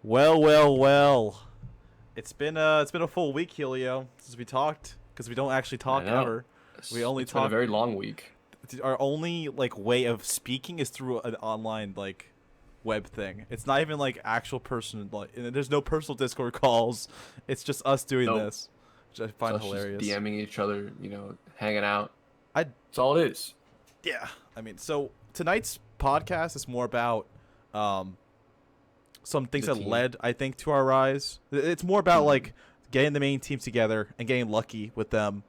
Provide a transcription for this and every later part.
Well. It's been a full week, Helio, since we talked. Because we don't actually I talk know. ever. We only It's been a talk. very long week. Our only like way of speaking is through an online like web thing. It's not even like actual person. Like, there's no personal Discord calls. It's just us doing Nope. this, which I It's find us just hilarious. DMing each other, hanging out. I That's all it is. Yeah. I mean, so tonight's podcast is more about um some things The that team. led, I think, to our rise. It's more about Hmm. like getting the main team together and getting lucky with them,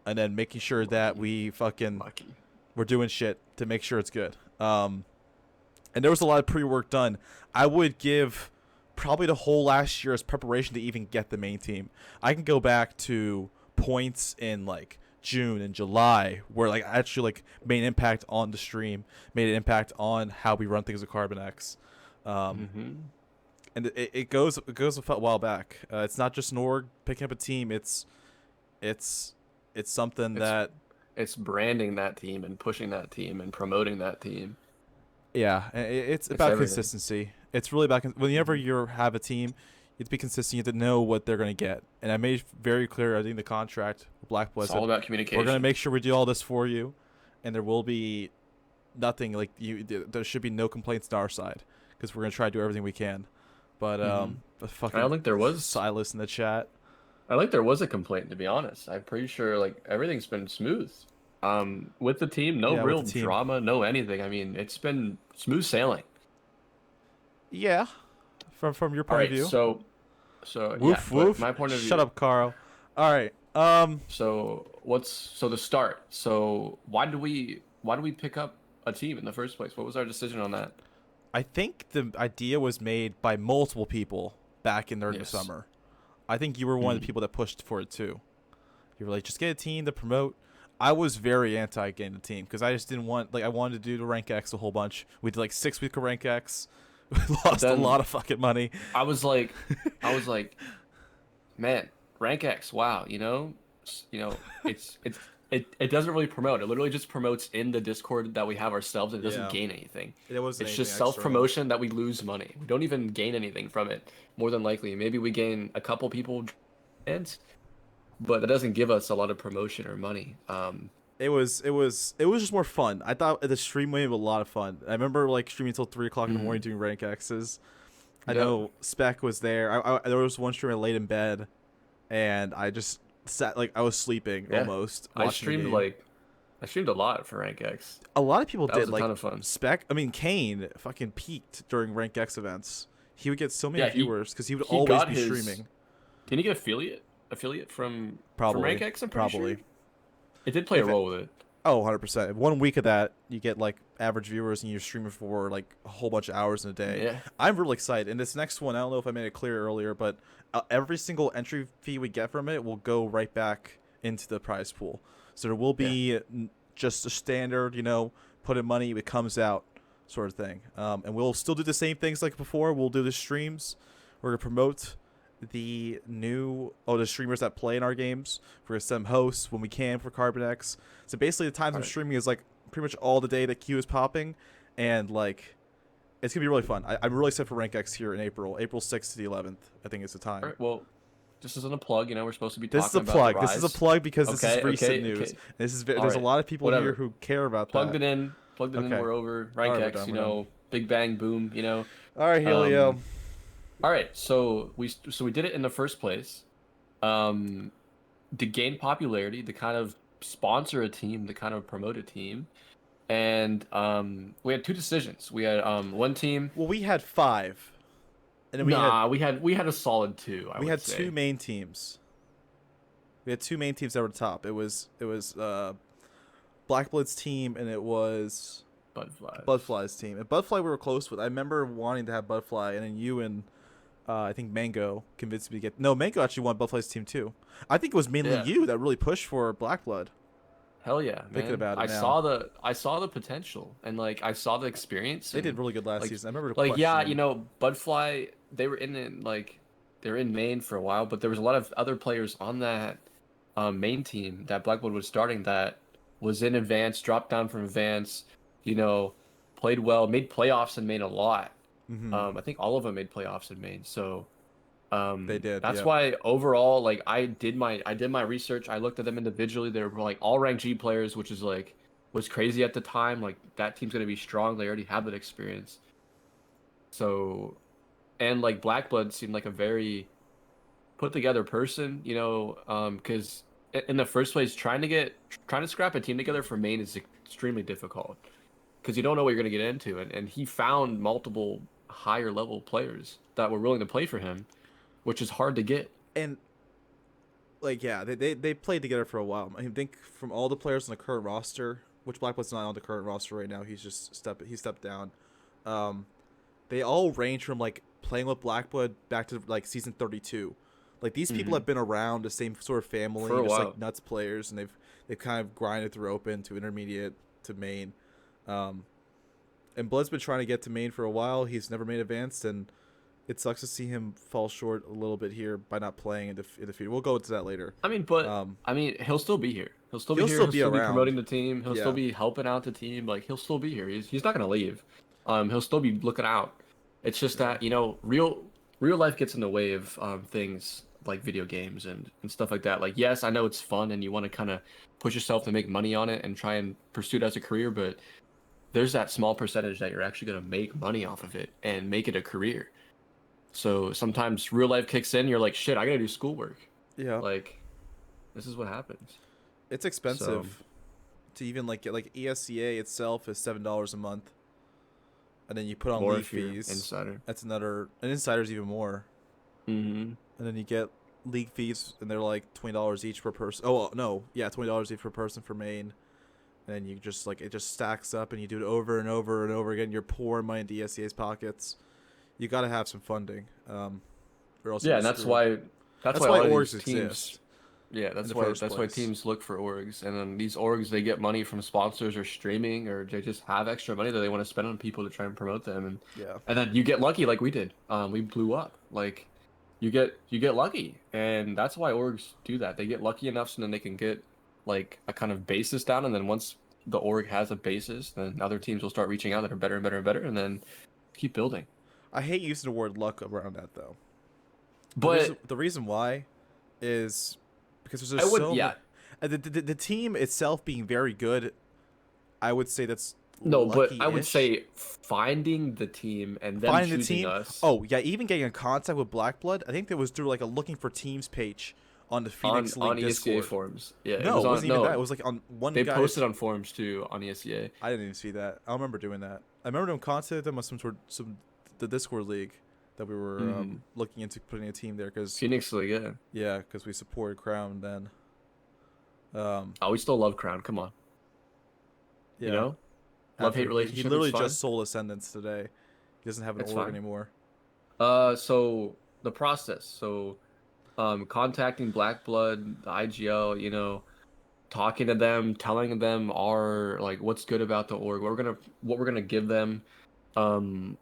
and then making sure that Lucky. we fucking Lucky. we're doing shit to make sure it's good. And there was a lot of pre-work done. I would give probably the whole last year as preparation to even get the main team. I can go back to points in like June and July where like I actually like made an impact on the stream, made an impact on how we run things at CarbonX. Um, Hmm. and it goes a while back. It's not just an org picking up a team. It's it's something It's that it's branding that team and pushing that team and promoting that team. it's It's about everything. consistency. It's really about whenever Hmm. you have a team, you have to be consistent. You have to know what they're going to get. And I made very clear. I think the contract with Black Blood It's all said about we're going to communication. make sure we do all this for you, and there will be nothing like you. There should be no complaints on our side because we're going to try to do everything we can. But Hmm. the I don't fucking think there was. Silas in the chat. I think there was a complaint, to be honest. I'm pretty sure like everything's been smooth. With the team, no Yeah, with real the team. drama, no anything. I mean, it's been smooth sailing. Yeah, from your All point of right, view. so yeah, Woof but woof. my point of Shut view. up, Carl. All right. So the start? So why do we pick up a team in the first place? What was our decision on that? I think the idea was made by multiple people back in during the Yes. summer. I think you were one of the Hmm. people that pushed for it too. You were like, just get a team to promote. I was very anti getting a team because I just didn't want I wanted to do the rank X a whole bunch. We did like 6 week of rank X. We But lost a then lot of fucking money. I was like, I was like, man, rank X, wow, it doesn't really promote. It literally just promotes in the Discord that we have ourselves, and it doesn't Yeah, gain anything. there wasn't It's anything just external. self-promotion that we lose money. We don't even gain anything from it, more than likely. Maybe we gain a couple people, and but that doesn't give us a lot of promotion or money. It was just more fun. I thought the stream wave was a lot of fun. I remember like streaming until 3 o'clock in the morning Mhm. doing rank X's. I Yep. know Spec was there. There was one stream I laid in bed, and I just sat like I was sleeping Yeah. almost I watching the streamed game. like I streamed a lot for rank X. A lot of people That was did a like ton of fun. Spec. I mean, Kane fucking peaked during rank X events. He would get so many Yeah, he viewers because he would he always got be his. streaming. Didn't he get affiliate from rank Probably, X? I'm pretty sure probably. it did play a If it, role with it. oh, 100%. 1 week of that, you get like average viewers, and you're streaming for like a whole bunch of hours in a day. Yeah. I'm really excited. And this next one, I don't know if I made it clear earlier, but every single entry fee we get from it will go right back into the prize pool. So there will Yeah. be just a standard, put in money, it comes out sort of thing. And we'll still do the same things like before. We'll do the streams. We're going to promote the streamers that play in our games. We're going to send them hosts when we can for CarbonX. So basically, the times All I'm right. streaming is like pretty much all the day that Q is popping. And like, it's going to be really fun. I'm really excited for Rank X here in April. April 6th to the 11th, I think is the All time. right. Well, just as a plug, we're supposed to be This is talking a about the plug. This is a rise. plug because this is Okay. recent Okay. news. Okay. All There's a right. lot of people here Whatever. who care about Plugged that. it in. Plugged it in. Okay. We're over. All Rank right, we're X. done. We're done. Big bang boom. All right, Helio. Um. All right. So we did it in the first place. Um. To gain popularity, to kind of sponsor a team, to kind of promote a team, and we had two decisions. We had one team. Well, we had five, and then Nah, we had a solid two, I we would had two say. main teams. We had two main teams that were the top. It was Black Blood's team, and it was Butterflies. Budfly's team. And Budfly we were close with. I remember wanting to have Budfly, and then you and I think Mango convinced me to get. No, Mango actually won Budfly's team too. I think it was mainly Yeah. you that really pushed for Black Blood. Hell yeah, Thinking man. about it I now, saw the potential, and like I saw the experience, they did and really good last like season. I remember yeah, questioning. Budfly, they were in it, like they were in main for a while, but there was a lot of other players on that main team that Blackwood was starting that was in advance, dropped down from advance, you know, played well, made playoffs and made a lot. Mm-hmm. I think all of them made playoffs in Maine. So They did. that's Yeah. why overall, like I did my research. I looked at them individually. They were like all ranked G players, which is like was crazy at the time. Like that team's gonna be strong. They already have that experience. So and like Blackblood seemed like a very put together person, because in the first place, trying to scrap a team together for Maine is extremely difficult because you don't know what you're going to get into, and he found multiple higher level players that were willing to play for him, which is hard to get. And like yeah, they played together for a while. I think from all the players on the current roster, which Blackwood's not on the current roster right now, he stepped down. Um, they all range from like playing with Blackwood back to like season 32. Like these people Hmm. have been around the same sort of For family, a just like while. nuts players, and they've kind of grinded through open to intermediate to main. Um, and Blood's been trying to get to main for a while. He's never made advanced, and it sucks to see him fall short a little bit here by not playing in the future. We'll go into that later. But Um, he'll still be here. He'll still be he'll here. still He'll be still be around. promoting the team. He'll still Yeah. be helping out the team. Like he'll still be here. He's not gonna leave. He'll still be looking out. It's just Yeah. that real life gets in the way of things like video games and stuff like that. Like yes, I know it's fun and you want to kind of push yourself to make money on it and try and pursue it as a career, but there's that small percentage that you're actually gonna make money off of it and make it a career. So sometimes real life kicks in. You're like, shit, I gotta do schoolwork. Yeah. Like this is what happens. It's So expensive to even like get like ESCA itself is $7 a month, and then you put on more league if you're fees. insider. That's another. An insider's even more, Mm-hmm. and then you get league fees, and they're like $20 each per person. Oh well, no, yeah, $20 each per person for main. And then you just like it just stacks up, and you do it over and over and over again. You're pouring money into ESCA's pockets. You got to have some funding, or else you're Yeah, and just screwed. that's That's why a why lot of orgs these teams. exist Yeah, in the that's first why place. teams look for orgs, and then these orgs they get money from sponsors or streaming, or they just have extra money that they want to spend on people to try and promote them, Yeah. and then you get lucky like we did. We blew up. Like you get lucky, and that's why orgs do that. They get lucky enough so then they can get like a kind of basis down, and then once the org has a basis, then other teams will start reaching out that are better and better and better, and then keep building. I hate using the word luck around that though. But The reason why is because I there's would, so much. yeah. The team itself being very good, I would say that's No, but I would lucky-ish. say finding the team and them Finding the choosing team. us Oh yeah, even getting in contact with Blackblood. I think that was through like a looking for teams page on the Phoenix League on ESCA Discord. forums. Yeah, it No, was it on wasn't even that. It no, was like on one they guy's. posted on forums too on ESCA. I didn't even see that. I don't remember doing that. I remember them contacting them on some the Discord league that we were Hmm. looking into putting a team there because Phoenix League, yeah. yeah, because we supported Crown then. Um, Oh, we still love Crown. Come on, you yeah. know, love hate After he relationship. It's literally fine. just sold Ascendance today. He doesn't have an It's org fine. anymore. So the process. So, contacting Black Blood, the IGL, talking to them, telling them our like what's good about the org, what we're gonna give them. Um,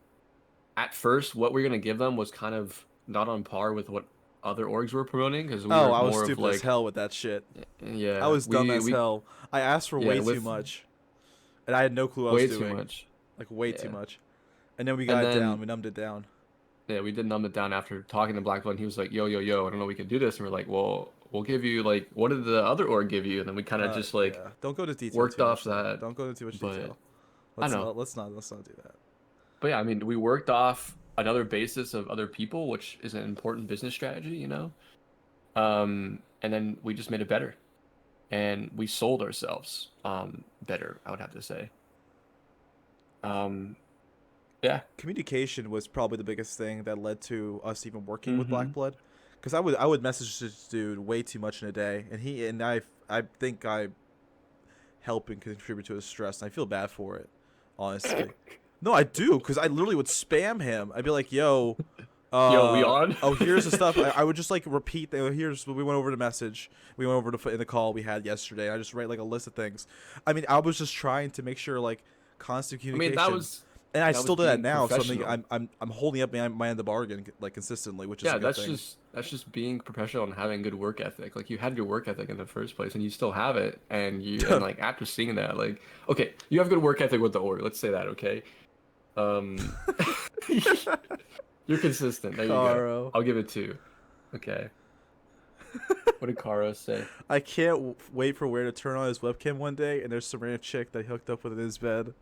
at first, what we're gonna give them was kind of not on par with what other orgs were promoting because we Oh, were I was more of stupid as like, hell with that shit. I yeah, was dumb as hell. I asked for yeah, way too with much, and I had no clue what I was way too doing. much, Like way too yeah, much. And then we and got it then down. We numbed it down. yeah, we did numb it down after talking to Black Blood. And he was like, yo, yo, yo, I don't know, we can do this, and we're like, well, we'll give you like, what did the other org give you? And then we kind of just like Yeah. Don't go into detail worked too off much though. that, Don't go into too much but detail. I know. Let's not do that. But yeah, I mean, we worked off another basis of other people, which is an important business strategy. And then we just made it better, and we sold ourselves better, I would have to say. Um, yeah. Communication was probably the biggest thing that led to us even working with Mm-hmm. Black Blood, because I would message this dude way too much in a day, and I think I help and contribute to his stress, and I feel bad for it, honestly. No, I do, because I literally would spam him. I'd be like, "Yo, Yo, we on? oh, here's the stuff." I would just like repeat. Here's what we went over the message. We went over in the call we had yesterday. I just write like a list of things. I mean, I was just trying to make sure like constant I mean, communication, and I that was still do that being now. So professional. I'm holding up my end of the bargain like consistently, which is a Yeah, good thing. that's just being professional and having good work ethic. Like you had good work ethic in the first place, and you still have it. And like after seeing that, like okay, you have good work ethic with the org. Let's say that, okay? Um, You're consistent. There you go. Caro. I'll give it 2. Okay. What did Caro say? I can't wait for Ware to turn on his webcam one day and there's some random chick that he hooked up with in his bed.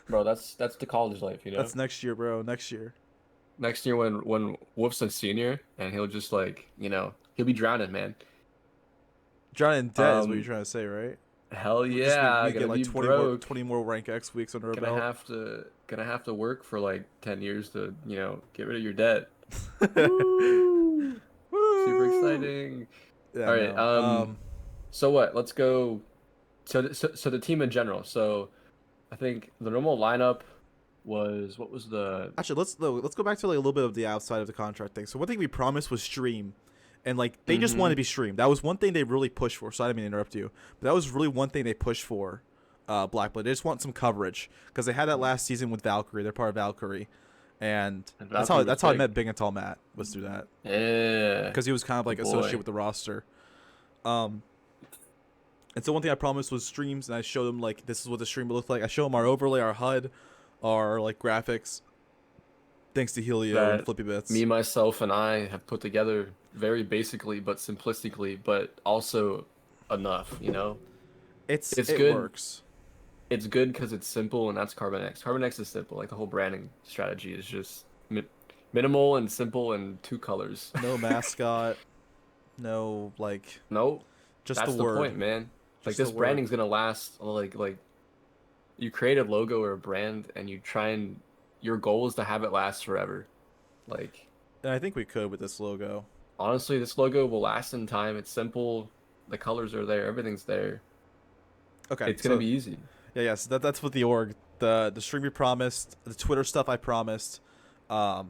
Bro, that's the college life, you know? That's next year, bro. Next year. Next year when Wolf's a senior and he'll just like, he'll be drowning, man. Drowning in debt is what you're Um, trying to say, right? hell We're just yeah, we gonna get like be 20 broke. more rank X weeks under our belt. Gonna have to work for like 10 years to, get rid of your debt. Woo! Super Woo! exciting. Yeah, All right, no. so what? Let's go. So the team in general. So I think the normal lineup was what was the Actually, let's go back to like a little bit of the outside of the contract thing. So one thing we promised was stream, and like they just wanted to be streamed. That was one thing they really pushed for. So I didn't mean to interrupt you, but that was really one thing they pushed for. Blackblood. They just want some coverage because they had that last season with Valkyrie. They're part of Valkyrie, and Valkyrie that's how I met Big and Tall Matt was through that. Yeah. Because he was kind of like associated with the roster. And so one thing I promised was streams, and I showed them like this is what the stream would look like. I showed them our overlay, our HUD, our like graphics. Thanks to Helio and Flippy Bits. Me, myself, and I have put together very basically, but simplistically, but also enough. It's it good. Works. It's good because it's simple, and that's CarbonX. CarbonX is simple. Like the whole branding strategy is just minimal and simple and 2 colors. No mascot. No like. No. Just that's the word. Point, man. Like this branding's gonna last. Like you create a logo or a brand, and you try and your goal is to have it last forever. Like. And I think we could with this logo. Honestly, this logo will last in time. It's simple. The colors are there. Everything's there. Okay. It's gonna be easy. Yeah, yes. That's what the org, the stream we promised, the Twitter stuff I promised, and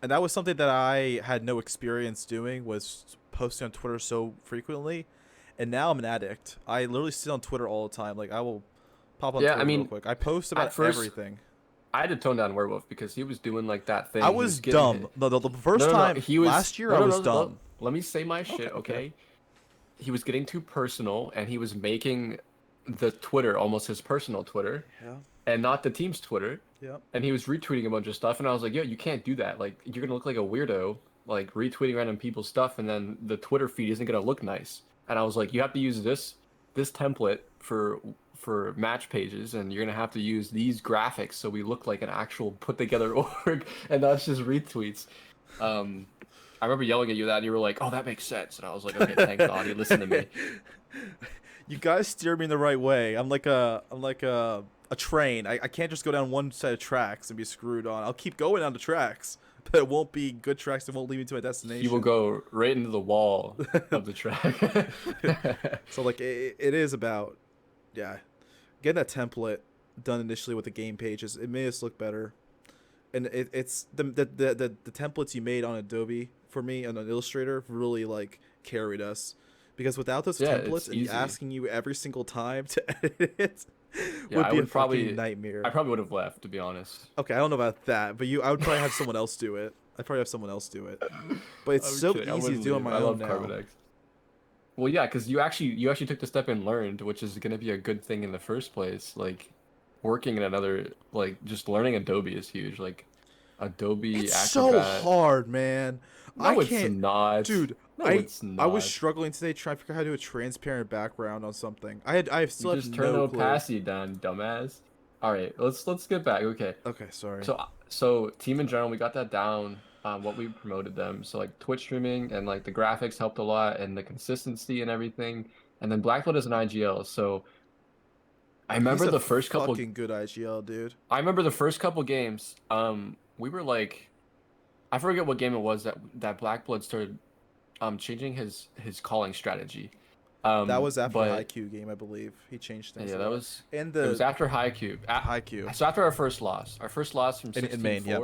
that was something that I had no experience doing, was posting on Twitter so frequently, and now I'm an addict. I literally sit on Twitter all the time. Like I will pop on Twitter real quick. I post about everything. I had to tone down Werewolf because he was doing like that thing. I was dumb. The first time last year I was dumb. Let me say my shit, okay? He was getting too personal, and he was making the Twitter almost his personal Twitter. Yeah. And not the team's Twitter. Yeah. And he was retweeting a bunch of stuff, and I was like, yo, you can't do that. Like, you're gonna look like a weirdo, like retweeting random people's stuff, and then the Twitter feed isn't gonna look nice. And I was like, you have to use this template for match pages, and you're gonna have to use these graphics so we look like an actual put together org, and that's just retweets. I remember yelling at you that, and you were like, oh, that makes sense. And I was like, okay, thank God you listened to me. You guys steer me in the right way. I'm like a train. I can't just go down one set of tracks and be screwed on. I'll keep going down the tracks, but it won't be good tracks that won't lead me to my destination. You will go right into the wall of the track. So like it is about, yeah, getting that template done initially with the game pages. It made us look better, and it's the templates you made on Adobe for me and on Illustrator really like carried us. Because without those templates and asking you every single time to edit it would be a fucking nightmare. I probably would have left, to be honest. Okay, I don't know about that, but I would probably have someone else do it. But it's so easy to do on my own now. CarbonX. Well, yeah, because you actually took the step and learned, which is going to be a good thing in the first place. Like, working in another, like, just learning Adobe is huge. Like, Adobe It's Acrobat. So hard, man. No, it's not. Dude, no, it's not. I was struggling today trying to figure out how to do a transparent background on something. I still have just no turn clue. opacity down, dumbass. All right, let's get back. Okay, sorry. So team in general, we got that down. What we promoted them. So like Twitch streaming and like the graphics helped a lot, and the consistency and everything. And then Blackblood is an IGL. So I remember the first couple. Fucking good IGL, dude. I remember the first couple games. We were like, I forget what game it was that Blackblood started changing his calling strategy. That was after Haikyuu game, I believe. He changed things. Yeah, that was. And it was after Haikyuu. Haikyuu. So after our first loss from 16-4 in Maine, yep.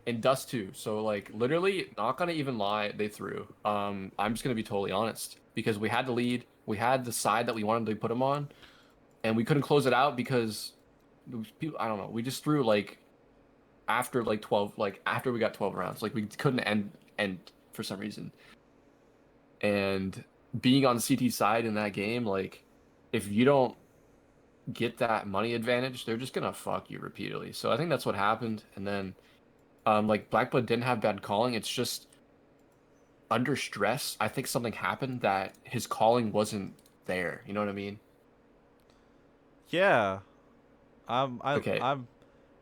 In Dust 2. So like literally, not gonna even lie, they threw. I'm just gonna be totally honest, because we had the lead, we had the side that we wanted to put them on, and we couldn't close it out because people, I don't know, we just threw like after like 12, like after we got 12 rounds, like we couldn't end for some reason. And being on CT side in that game, like if you don't get that money advantage, they're just gonna fuck you repeatedly. So I think that's what happened. And then, like Blackblood didn't have bad calling. It's just under stress. I think something happened that his calling wasn't there. You know what I mean? Yeah. I'm. I. Okay. I'm.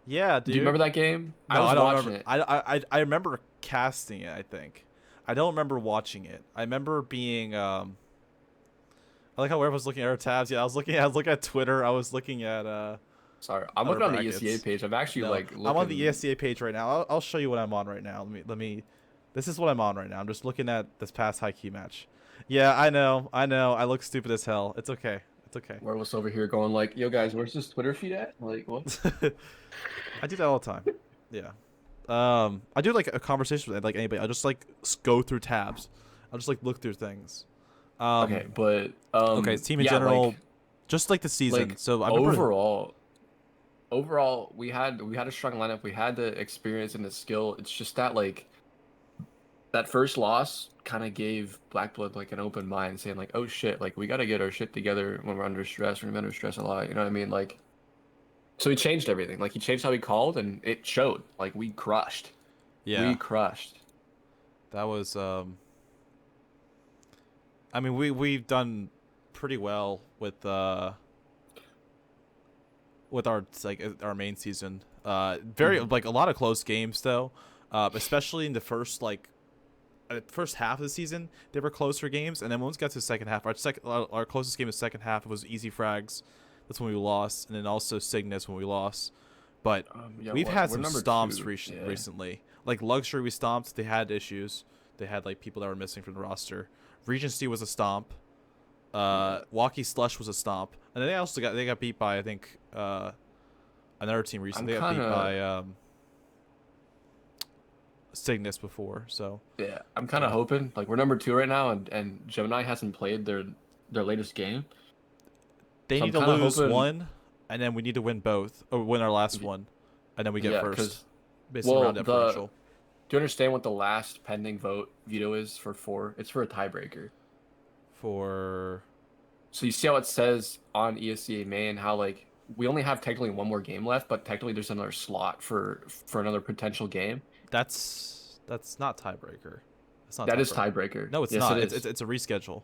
Yeah, Do you dude. remember that game? I No, was I don't watching remember. it. I remember casting it. I think. I don't remember watching it. I remember being. I like how everyone was looking at our tabs. Yeah, I was looking. I was looking at Twitter. I was looking at Sorry, I'm our looking on the ESEA brackets. page. I'm actually No, like I'm on the looking. ESCA page right now. I'll show you what I'm on right now. Let me. This is what I'm on right now. I'm just looking at this past high key match. Yeah, I know. I know. I look stupid as hell. It's okay. It's okay. Where was over here going like, yo guys, where's this Twitter feed at? Like what? I do that all the time. Yeah. I do like a conversation with like anybody. I just like go through tabs. I'll just like look through things. Okay, but Okay, team in yeah, general, just like the season. like So I remember. overall we had a strong lineup. We had the experience and the skill. It's just that like that first loss kind of gave Blackblood like an open mind, saying like, oh shit, like we got to get our shit together when we're under stress. We're under stress a lot. You know what I mean? Like, so he changed everything. Like he changed how he called, and it showed. Like we crushed. We Yeah, crushed. that was. I mean, we've done pretty well with our like our main season. Very like a lot of close games though, especially in the first like first half of the season. They were closer games, and then once we got to the second half, our closest game in the second half was Easy Frags. That's when we lost, and then also Cygnus when we lost. But Yeah, we've had we're some number stomps two. Yeah. recently. Like Luxury, we stomped. They had issues. They had like people that were missing from the roster. Regency was a stomp. Yeah. Walkie Slush was a stomp, and then they got beat by I think another team I'm recently. They got beat kind by of Cygnus before. So yeah. I'm kind of hoping like we're number two right now, and Gemini hasn't played their latest game, they so I'm need to kind of lose hoping. one, and then we need to win both, or win our last one, and then we get Yeah, first because based on well, round differential. do you understand what the last pending veto is for four? It's for a tiebreaker. For So you see how it says on ESCA main how like we only have technically one more game left, but technically there's another slot for another potential game. that's not tiebreaker. It's not That is tiebreaker. tiebreaker. No, it's Yes, it not. is. It's a reschedule.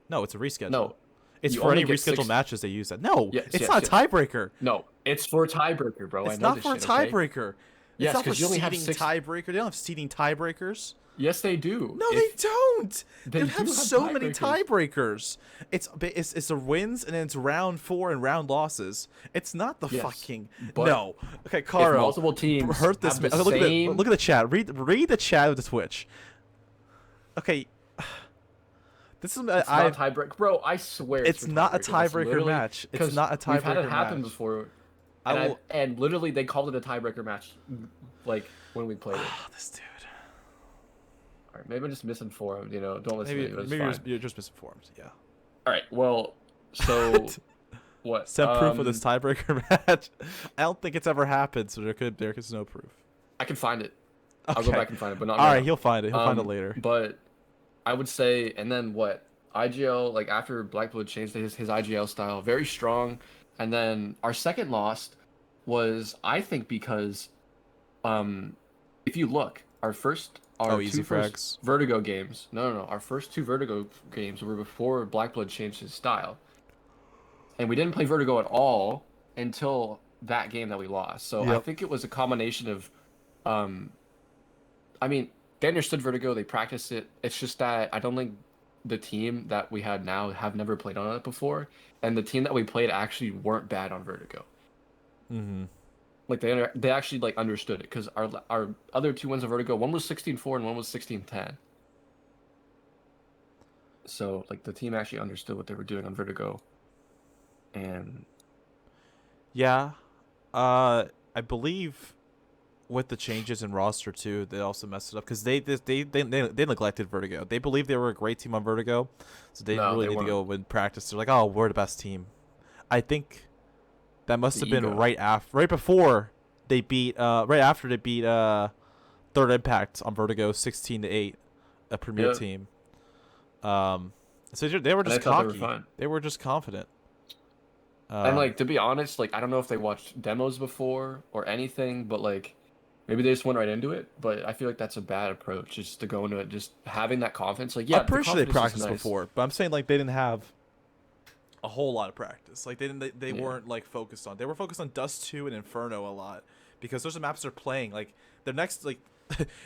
No, it's a reschedule. No, It's you for only any get rescheduled six. matches they use that. No, Yes, it's yes, not a yes. tiebreaker. No, it's for tiebreaker, bro. I It's know not this for a shit. Okay. tiebreaker. It's Yes, not for because you only have seeding six. tiebreaker. They don't have seeding tiebreakers. Yes, they do. No, they don't. They You do have have so many tiebreakers. tiebreakers. It's the wins and then it's round 4 and round losses. It's not the Yes, fucking but no. Okay, if Caro, multiple teams hurt this have man. the Okay, same, look at the chat. Read the chat of the Twitch. Okay, this is it's not a tiebreaker, bro. I swear it's for not a tiebreaker. That's tiebreaker literally match. It's because not a we've had it tiebreaker happen match. before, I and will. and literally they called it a tiebreaker match, like when we played it. This dude. All right, maybe I'm just misinformed. You know, don't listen Maybe to me. It's maybe fine. you're just misinformed. Yeah. All right, well, so what? Send proof of this tiebreaker match. I don't think it's ever happened, so there's no proof. I can find it. Okay. I'll go back and find it, but not All now. right, he'll find it. He'll find it later. But I would say, and then what? IGL, like after Blackblood changed his IGL style, very strong. And then our second loss was, I think, because if you look, our Easy two first Frags. Vertigo games. No. Our first two Vertigo games were before Blackblood changed his style. And we didn't play Vertigo at all until that game that we lost. So I Yep. think it was a combination of I mean, they understood Vertigo, they practiced it. It's just that I don't think the team that we had now have never played on it before, and the team that we played actually weren't bad on Vertigo. Mm-hmm. Like they actually like understood it because our other two wins of Vertigo, one was 16-4 and one was 16-10. So like the team actually understood what they were doing on Vertigo, and Yeah. I believe with the changes in roster too, they also messed it up because they neglected Vertigo. They believed they were a great team on Vertigo, so they No, really they need to weren't. go and practice. They're like, oh, we're the best team. I think that must The have been ego. right before they beat right after they beat Third Impact on Vertigo 16-8, a premier Yeah. team. So they were And I just thought they were cocky. fine. They were just confident. And Um, like to be honest, like I don't know if they watched demos before or anything, but like maybe they just went right into it. But I feel like that's a bad approach, just to go into it, just having that confidence. Like, I'm yeah, the pretty sure they confidence is practiced nice. before, but I'm saying like they didn't have a whole lot of practice. Like they Yeah. weren't like focused on. They were focused on Dust 2 and Inferno a lot because those are maps they're playing. Like their next like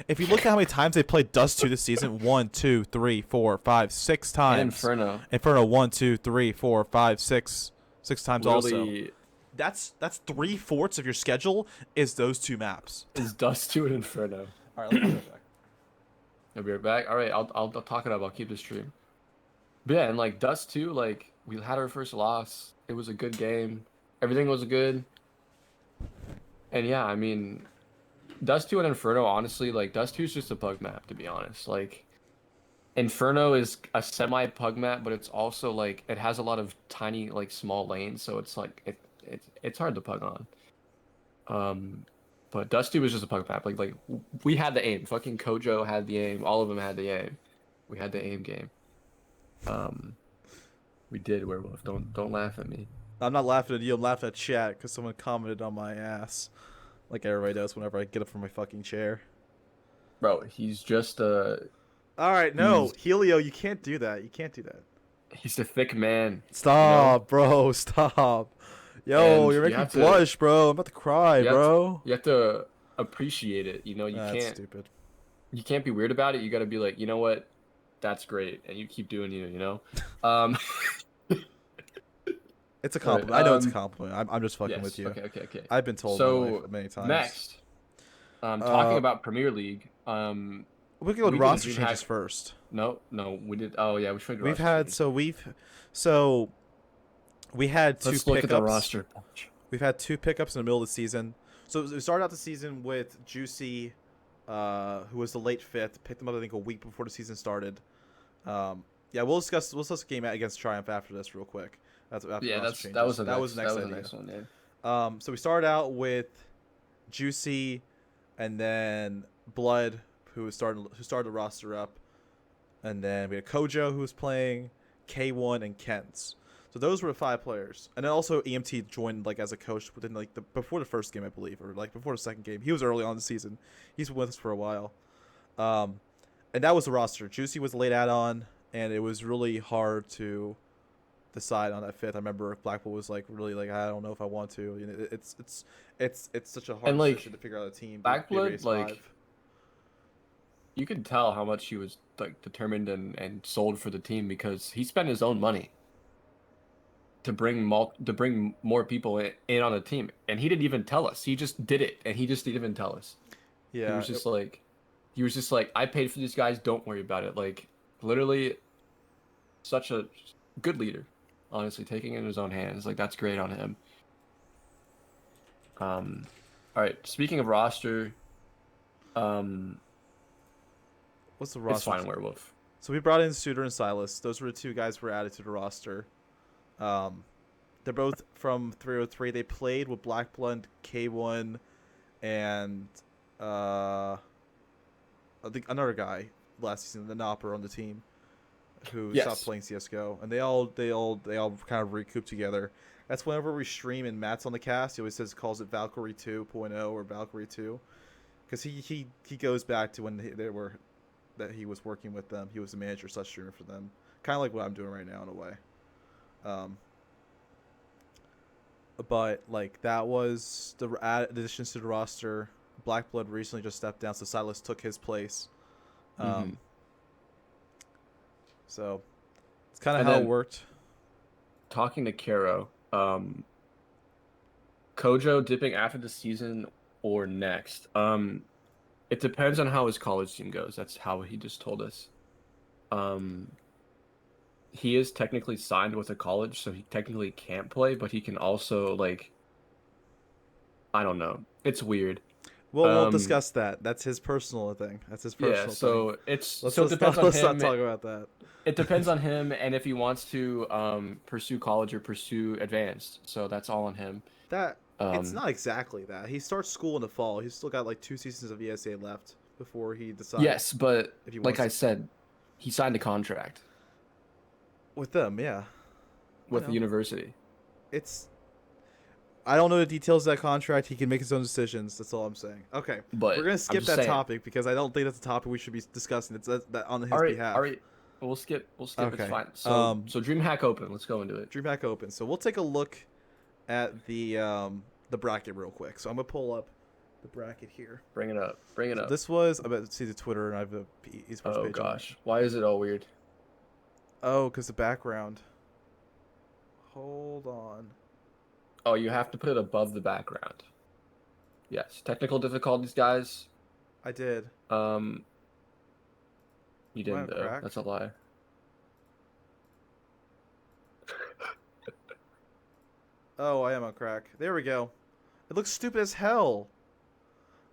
if you look at how many times they played Dust 2 this season, 1, 2, 3, 4, 5, 6 And times. Inferno, Inferno 1, 2, 3, 4, 5, 6, 6 times also. literally That's 3/4 of your schedule is those two maps. is Dust to an Inferno. All right, I'll be right back. I'll be right back. All right, I'll talk it up. I'll keep the stream. But yeah, and like Dust 2, like we had our first loss. It was a good game. Everything was good. And yeah, I mean, Dust 2 and Inferno, honestly, like Dust 2 is just a pug map, to be honest. Like Inferno is a semi pug map, but it's also like it has a lot of tiny, like small lanes, so it's like it's hard to pug on. But Dust 2 was just a pug map. Like we had the aim. Fucking Kojo had the aim. All of them had the aim. We had the aim game. Um, we did, Werewolf. Don't laugh at me. I'm not laughing at you. I'm laughing at chat because someone commented on my ass, like everybody does whenever I get up from my fucking chair. Bro, he's just All right, no, he's Helio, you can't do that. You can't do that. he's a thick man, Stop, bro. Stop. Yo, and you're you making me have to blush, bro. I'm about to cry, you have to bro. you have to appreciate it. That's stupid. You can't be weird about it. You got to be like, you know what, that's great, and you keep doing you. Um, It's a all right, compliment. I know it's a compliment. I'm just fucking yes, with you. okay. I've been told my So life many times. next, talking Uh, about Premier League, we can go to we did a roster dream changes hack. first. No, we did. Oh yeah, we should do We've roster had changes. so we had two Let's look at the pickups. roster. We've had two pickups in the middle of the season. So we started out the season with Juicy, who was the late fifth. Picked him up I think a week before the season started. Yeah, we'll discuss the game against Triumph after this real quick. That's after the Yeah, roster that was changes. the Was the next idea. next one. Yeah. So we started out with Juicy, and then Blood, who started the roster up, and then we had Kojo, who was playing, K1, and Kens. So those were the 5 players, and then also EMT joined like as a coach within like before the first game I believe, or like before the second game. He was early on in the season. He's been with us for a while, and that was the roster. Juicy was a late add-on, and it was really hard to decide on that fifth. I remember Blackpool was like really like I don't know if I want to. You know, it's such a hard And like decision to figure out a team. Blackblood, like you could tell how much he was like determined and sold for the team because he spent his own money to bring more people in on the team, and he didn't even tell us. He just did it, and he just didn't even tell us. Yeah, He was just like, I paid for these guys. Don't worry about it. Like literally, such a good leader. Honestly, taking it in his own hands, like that's great on him. All right. Speaking of roster, what's the roster? it's fine, Werewolf. So we brought in Suitor and Silas. Those were the 2 guys who were added to the roster. They're both from 303. They played with Blackblood, K1, and I think another guy last season, the Nopper on the team, who stopped playing CS:GO, and they all kind of recouped together. That's whenever we stream and Matt's on the cast, he always calls it Valkyrie 2.0 or Valkyrie 2, because he goes back to when that he was working with them. He was the manager / streamer for them, kind of like what I'm doing right now in a way. But like that was the additions to the roster. Blackblood recently just stepped down, so Silas took his place. So it's kind of how it worked. Talking to Karo, Kojo dipping after the season or next. It depends on how his college team goes. That's how he just told us. He is technically signed with a college, so he technically can't play, but he can also like I don't know. It's weird. Well, we'll discuss that. That's his personal thing. That's his personal thing. So it depends on him. Let's not talk about that. It depends on him and if he wants to pursue college or pursue advanced. So that's all on him. It's not exactly that. He starts school in the fall. He's still got like 2 seasons of ESA left before he decides. Yes, but if he like wants I said, he signed a contract with them, yeah. with the university. It's I don't know the details of that contract. He can make his own decisions. That's all I'm saying. Okay, But we're gonna I'm skip just that saying. topic because I don't think that's a topic we should be discussing. It's that on his All right, behalf. all right. We'll skip. We'll skip. It's Okay. fine. So DreamHack Open. Let's go into it. DreamHack Open. So we'll take a look at the bracket real quick. So I'm gonna pull up the bracket here. Bring it up. Bring it So up. this was I'm about to see the Twitter and I have a esports Oh page. gosh, why is it all weird? Oh, because the background. Hold on. Oh, you have to put it above the background. Yes, technical difficulties, guys. I did. You didn't Wow, though. crack. That's a lie. Oh, I am on crack. There we go. It looks stupid as hell.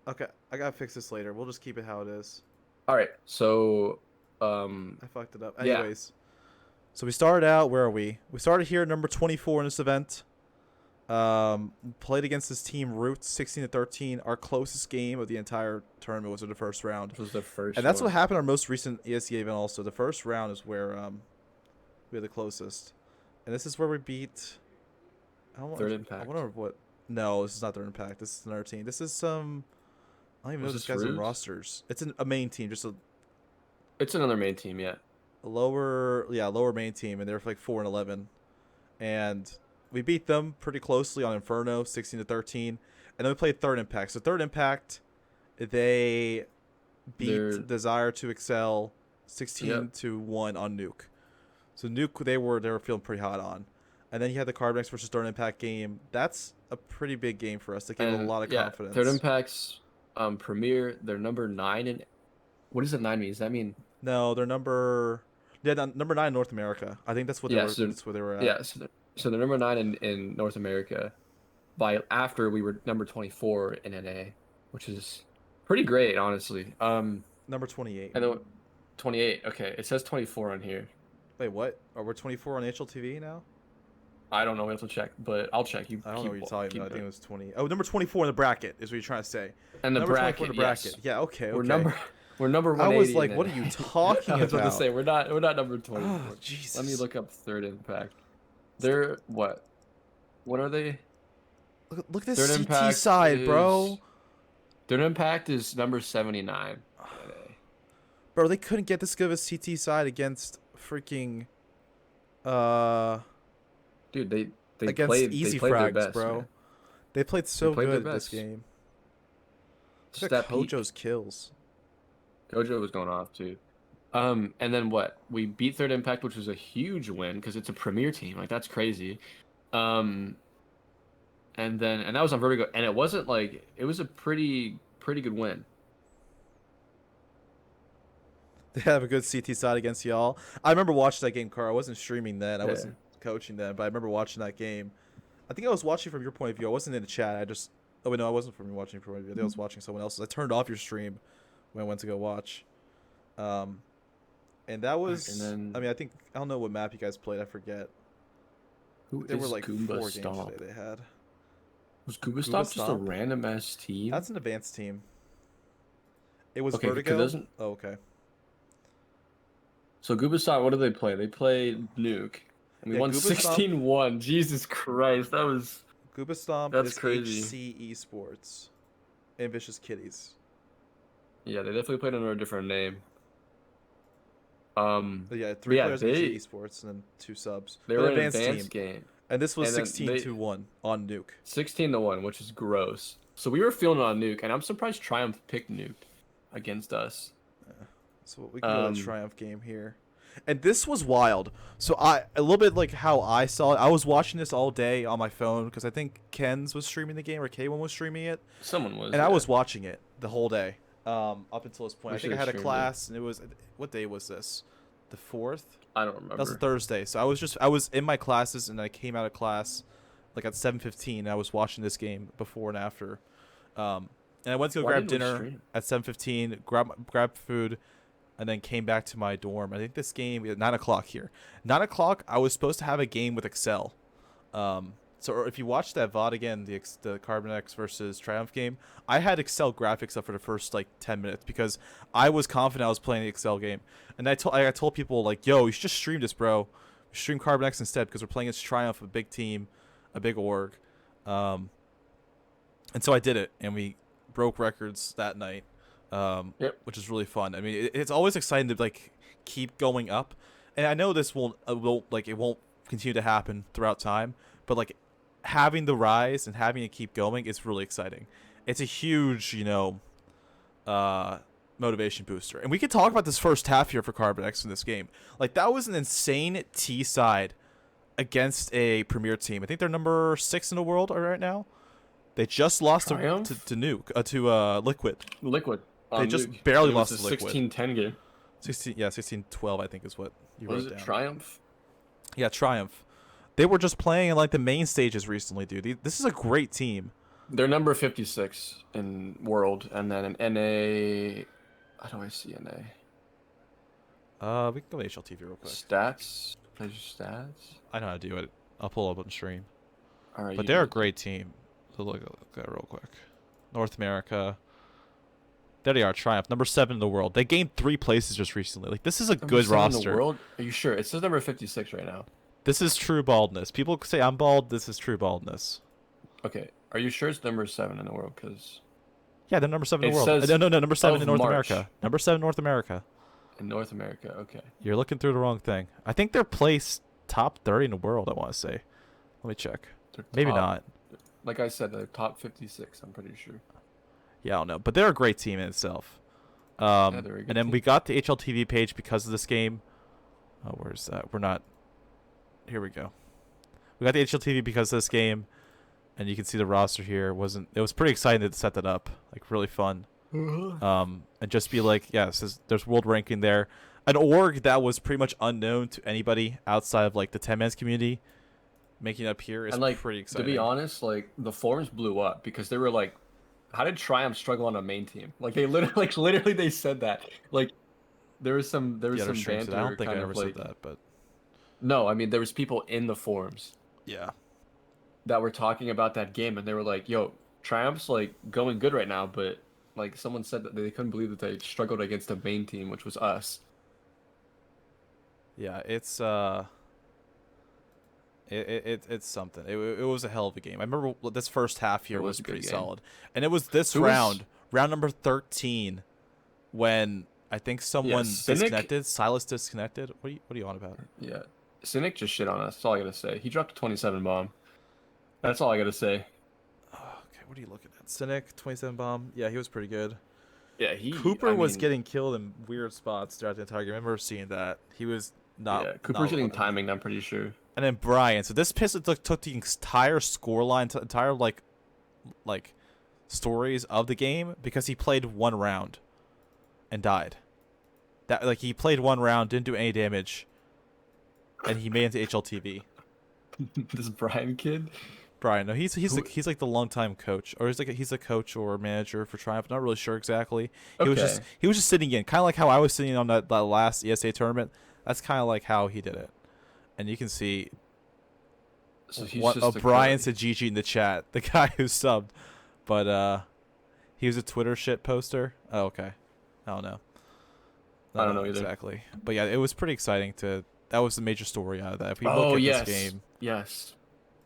Okay, I gotta fix this later. We'll just keep it how it is. All right, so I fucked it up. Yeah. Anyways, so we started out. Where are we? We started here at number 24 in this event. Played against this team Roots 16-13. Our closest game of the entire tournament was in the first round. this was the first. And that's one. what happened our most recent ESEA event also. The first round is where we had the closest. And this is where we beat Third Impact. I wonder what no, this is not Third Impact. This is another team. This is I don't even know Was this this guy's on Roots? rosters. It's a main team, just It's another main team, yeah. a lower main team, and they're like 4-11. And we beat them pretty closely on Inferno 16-13. And then we played Third Impact. So Third Impact, they beat Desire to Excel 16-1 on Nuke. So Nuke they were feeling pretty hot on. And then you had the CarbonX versus Third Impact game. That's a pretty big game for us. They gave a lot of confidence. Third Impact's Premier, they're number 9 in. What does the 9 mean? Does that mean? No, they're number 9 in North America. I think that's what that's where they were at. Yeah, so they're number 9 in North America. After we were number 24 in NA, which is pretty great, honestly. Number 28. And then 28. Okay, it says 24 on here. Wait, what? Are we 24 on HLTV now? I don't know. We have to check, but I'll check. I don't know what you're talking about. I think it was 20. Oh, number 24 in the bracket is what you're trying to say. And the number bracket, 24 in the bracket. yes. Yeah, okay. We're number 180. I was like, what are you talking about? I was about to say we're not number 24. Oh, Jesus. Let me look up Third Impact. They're what? What are they? Look at this Third CT Impact side, bro. Third Impact is number 79. Bro, they couldn't get this good of a CT side against freaking Dude, they against played easy their frags, best, bro. man. They played so played their good this best. game. Look Step at Hojo's kills. Gojo was going off too. And then what? We beat Third Impact, which was a huge win because it's a premier team. Like that's crazy. And that was on Vertigo, and it wasn't like it was a pretty good win. They have a good CT side against y'all. I remember watching that game, Carl. I wasn't streaming then. I wasn't coaching then, but I remember watching that game. I think I was watching from your point of view. I wasn't in the chat. Oh, wait, no, I wasn't from watching from your point of view. I think I was watching someone else's. I turned off your stream when I went to go watch. And that was, I don't know what map you guys played. I forget. There were like Goomba 4 Stomp? games today they had. Was Goomba Stomp just a random ass team? That's an advanced team. It was Okay, Vertigo. doesn't- Oh, okay. So Goomba Stomp, what did they play? They played Nuke. And we won Goomba 16-1. Jesus Christ, that was... Gooba Stomp That's is crazy. HC Esports. And Vicious Kitties. Yeah, they definitely played under a different name. But yeah, 3 players in HC Esports and then 2 subs. They But were an advanced advanced team. game. And this was And then 16-1 on Nuke. 16-1, which is gross. So we were feeling it on Nuke, and I'm surprised Triumph picked Nuke against us. So we can go to the Triumph game here. And this was wild. So a little bit like how I saw it. I was watching this all day on my phone because I think Ken's was streaming the game or K1 was streaming it. Someone was. And I was watching it the whole day up until this point. We I think I had a should've class and it was, what day was this? The 4th? I don't remember. That was a Thursday. So I was in my classes and I came out of class like at 7:15. I was watching this game before and after. And I went to go grab dinner at 7:15, grab food, and then came back to my dorm. I think this game at 9 o'clock here. 9 o'clock, I was supposed to have a game with Excel. So if you watch that VOD again, the CarbonX versus Triumph game, I had Excel graphics up for the first like 10 minutes because I was confident I was playing the Excel game. And I told people like, yo, you should just stream this, bro. Stream CarbonX instead because we're playing against Triumph, a big team, a big org. Um, and so I did it, and we broke records that night, Yep. which is really fun. I mean, it's always exciting to like keep going up, and I know this will like it won't continue to happen throughout time, but like having the rise and having it keep going is really exciting. It's a huge, motivation booster. And we could talk about this first half here for CarbonX in this game. Like that was an insane T side against a premier team. I think they're number 6 in the world right now. They just lost to Nuke to Liquid. Liquid. They just barely lost to to Liquid. 16-10 game. 16-12 I think is what you wrote down. Was it Triumph? Yeah, Triumph. They were just playing in like the main stages recently, dude. This is a great team. They're number 56 in world, and then an NA. How do I see NA? We can go to HLTV real quick. Stats. Player stats. I know how to do it. I'll pull up on stream. All right. But they're a great team. So look at it real quick. North America. There they are, Triumph, number 7 in the world. They gained 3 places just recently. Like this is a good roster. In the world? Are you sure? It says number 56 right now. This is true baldness. People say I'm bald. This is true baldness. Okay. Are you sure it's number 7 in the world? Because yeah, they're number 7 in it the world. says No, number 7 in North March. America. Number 7 North America. In North America, okay. You're looking through the wrong thing. I think they're placed top 30 in the world. I want to say. Let me check. Maybe not. Like I said, they're top 56. I'm pretty sure. Yeah, I don't know, but they're a great team in itself. Yeah, they're a good and then team. we got the HLTV page because of this game. Oh, where's that? We're not. Here we go. We got the HLTV because of this game, and you can see the roster here. It was pretty exciting to set that up, like really fun. And just be like, yeah, there's world ranking there, an org that was pretty much unknown to anybody outside of like the 10-man's community. Making it up here is and, like, pretty exciting. To be honest, like the forums blew up because they were like, "How did Triumph struggle on a main team?" Like they literally they said that. Like there was some banter. I don't think I ever like, said that, but no, I mean there was people in the forums yeah, that were talking about that game, and they were like, "Yo, Triumph's like going good right now," but like someone said that they couldn't believe that they struggled against a main team, which was us. yeah, it's It's something. It was a hell of a game. I remember this first half here was pretty solid, and it was this round number 13, when I think someone disconnected. Silas disconnected. What are you on about? Yeah, Cynic just shit on us. That's all I gotta say. He dropped a 27 bomb. That's all I gotta say. Okay, what are you looking at? Cynic 27 bomb. Yeah, he was pretty good. Yeah, Cooper was getting killed in weird spots throughout the entire game. I remember seeing that. He was not. Yeah, Cooper's getting timing. I'm pretty sure. And then Brian. So this pistol took the entire scoreline, entire like stories of the game, because he played one round and died. That like he played one round, didn't do any damage, and he made it to HLTV. This Brian kid. Brian, no, he's like the longtime coach, or he's a coach or manager for Triumph. Not really sure exactly. He was just sitting in, kind of like how I was sitting on that last ESA tournament. That's kind of like how he did it. And you can see Brian said GG in the chat, the guy who subbed. But he was a Twitter shit poster. Oh, okay. I don't know. I don't know either. Exactly. But yeah, it was pretty exciting that was the major story out of that. If we look at this game. Yes.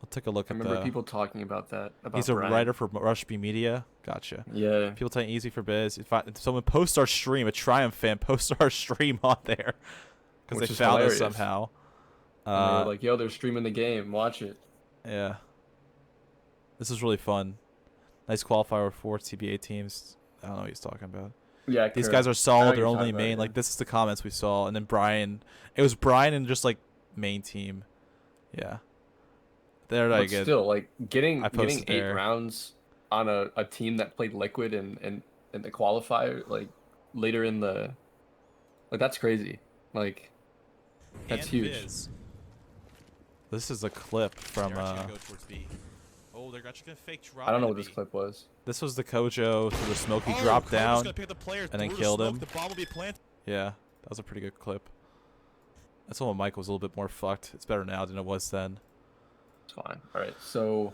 I'll take a look at remember people talking about that. He's a writer for Rush B Media. Gotcha. Yeah. People telling Easy for Biz. If someone posts our stream, a Triumph fan posts our stream on there. Because they found us somehow. And they were like, yo, they're streaming the game. Watch it. Yeah. This is really fun. Nice qualifier with 4 TBA teams. I don't know what he's talking about. Yeah, these guys are solid. They're only main. Like, this is the comments we saw. And then Brian. It was Brian and just, like, main team. Yeah. There I get. Still, like, getting 8 rounds on a team that played Liquid and the qualifier, like, later in the... Like, that's crazy. Like, that's huge. This is a clip from Oh, they're actually gonna fake drop. I don't know what this clip was. This was the Kojo to the smoke. He dropped down and then killed him. The bomb will be planted. Yeah, that was a pretty good clip. That's when Mike was a little bit more fucked. It's better now than it was then. It's fine. All right, so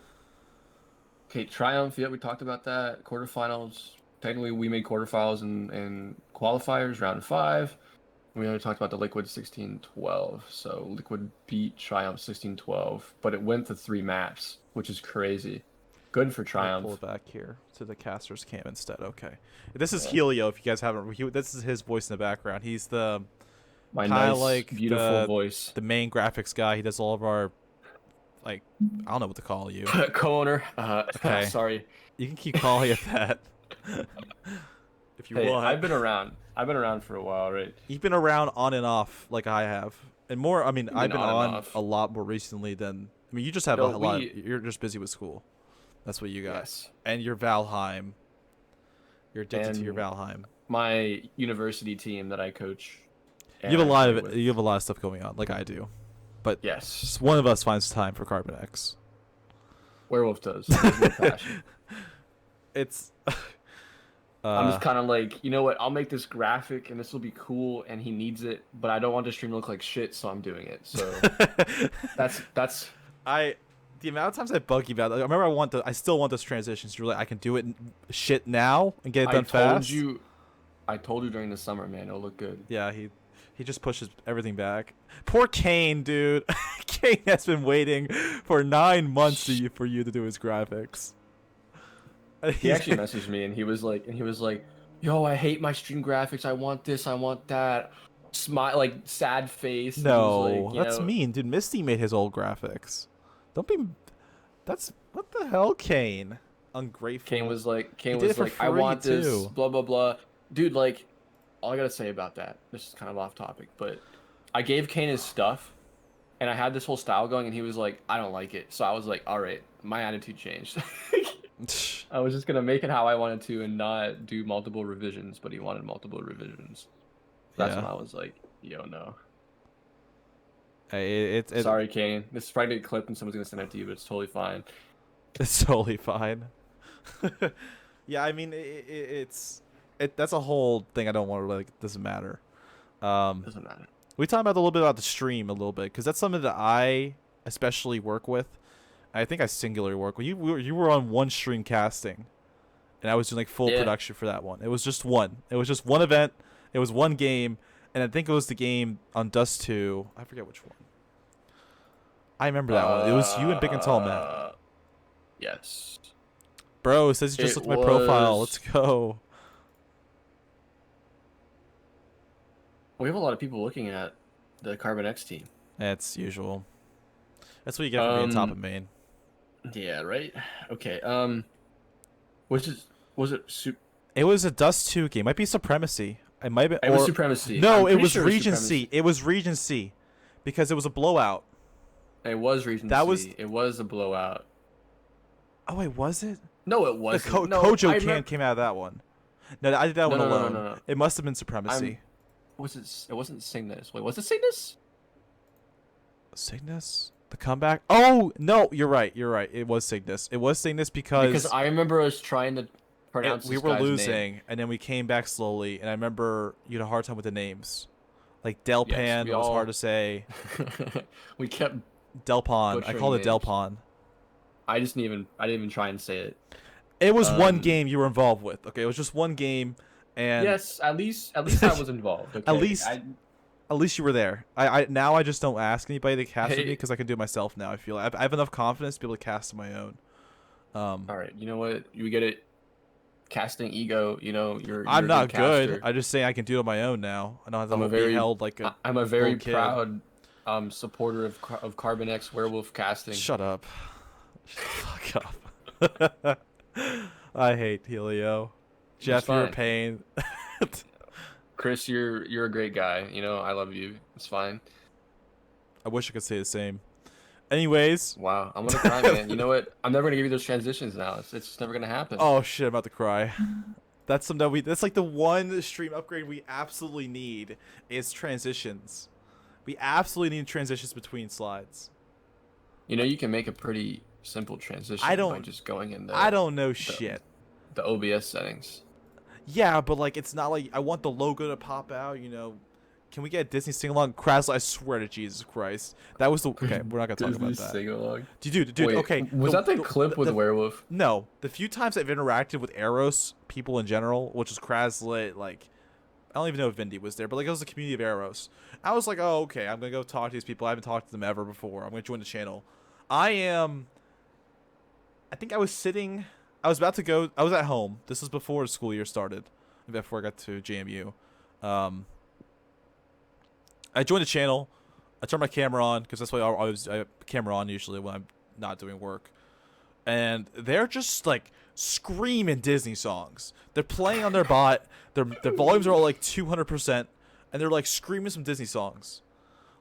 okay, Triumph. Yeah, we talked about that. Quarterfinals. Technically, we made quarterfinals and qualifiers. Round 5. We already talked about the Liquid 16-12. So Liquid beat Triumph 16-12, but it went to 3 maps, which is crazy. Good for Let me Triumph. pull it back here to the caster's cam instead. Okay. This is Yeah. Helio. If you guys haven't, this is his voice in the background. He's the My kind nice, of like beautiful voice. the main graphics guy. He does all of our, like, I don't know what to call you. Co-owner. Okay. Sorry. You can keep calling it that if you Hey, want. I've been around. I've been around for a while, right? You've been around on and off like I have, and more. I mean, Been I've been on and on off. a lot more recently than. I mean, you just have Yo, a lot. You're just busy with school. That's what you got. Yes. And your Valheim. You're addicted to your And Valheim. my university team that I coach. You have a and I lot play of with. you have a lot of stuff going on, like I do. But Yes. just one of us finds time for CarbonX. Werewolf does. There's no passion. It's. I'm just kind of like, you know what? I'll make this graphic and this will be cool, and he needs it, but I don't want the stream to look like shit, so I'm doing it. So that's the amount of times I bug you about it, I remember I still want those transitions. You're like, I can do it shit now and get it done fast. I told you during the summer, man, it'll look good. Yeah, he just pushes everything back. Poor Kane, dude. Kane has been waiting for 9 months for you to do his graphics. He actually messaged me and he was like, yo, I hate my stream graphics. I want this, I want that. Smile, like sad face. And he No, was like, that's mean, dude. Misty made his old graphics. Don't be. That's what the hell, Kane. Ungrateful. Kane was like, I free, want this, too. blah blah blah. Dude, like, all I gotta say about that. This is kind of off topic, but I gave Kane his stuff, and I had this whole style going, and he was like, I don't like it. So I was like, all right, my attitude changed. I was just gonna make it how I wanted to and not do multiple revisions, but he wanted multiple revisions. That's when I was like, yo, no. Hey, Sorry, Kane. This is probably gonna get clipped and someone's gonna send it to you, but it's totally fine. It's totally fine. Yeah, I mean, that's a whole thing. I don't want to like. Doesn't matter. Doesn't matter. We talked about a little bit about the stream a little bit because that's something that I especially work with. I think I singularly work with. You were on one stream casting, and I was doing like full production for that one. It was just one. It was just one event. It was one game, and I think it was the game on Dust 2. I forget which one. I remember that one. It was you and Big and Tall Man. Yes. Bro, it says you just looked at my profile. Let's go. We have a lot of people looking at the CarbonX team. That's usual. That's what you get for being top of main. Yeah, right? Okay. Was it It was a Dust 2 game. Might be Supremacy. It might be. It was Supremacy. No, it was Regency. It was Regency, because it was a blowout. It was Regency. It was a blowout. Oh wait, was it? No, it wasn't. Kojo came out of that one. No, I did that one alone. No. It must have been Supremacy. It wasn't Cygnus. Wait, was it Cygnus? Cygnus? The comeback? Oh no, you're right. It was Cygnus. It was Cygnus because I remember us trying to pronounce. We were losing, and then we came back slowly. And I remember you had a hard time with the names, like Delpan. It was hard to say. We kept Delpon. I called it Delpon. I didn't even try and say it. It was one game you were involved with. Okay, it was just one game, and yes, at least I was involved. Okay? At least you were there. I now I just don't ask anybody to cast with me because I can do it myself now. I feel I have enough confidence to be able to cast on my own. All right, you know what? You get it. Casting ego. You know you're. I'm not good. Caster. I just say I can do it on my own now. I don't have to be held like a. I'm a very proud supporter of CarbonX Werewolf casting. Shut up. Fuck up. I hate Helio. Jeff, you're a pain. Chris, you're a great guy. You know, I love you. It's fine. I wish I could say the same. Anyways. Wow, I'm gonna cry, man. You know what? I'm never gonna give you those transitions now. It's just never gonna happen. Oh shit, I'm about to cry. That's something that's like the one stream upgrade we absolutely need is transitions. We absolutely need transitions between slides. You know, you can make a pretty simple transition by just going in there. I don't know shit. The OBS settings. Yeah, but like it's not like I want the logo to pop out, you know. Can we get a Disney sing-along? Krasl, I swear to Jesus Christ. That was the... Okay, we're not going to talk about that. Sing-along? Dude, wait, okay. Was that the clip with Werewolf? No. The few times I've interacted with Eros people in general, which was Krasl, like... I don't even know if Vindy was there, but like it was the community of Eros. I was like, oh, okay, I'm going to go talk to these people. I haven't talked to them ever before. I'm going to join the channel. I am I think I was sitting. I was about to go. I was at home. This was before the school year started. Before I got to JMU. I joined the channel. I turned my camera on because that's why I have camera on usually when I'm not doing work. And they're just like screaming Disney songs. They're playing on their bot. Their volumes are all like 200%, and they're like screaming some Disney songs.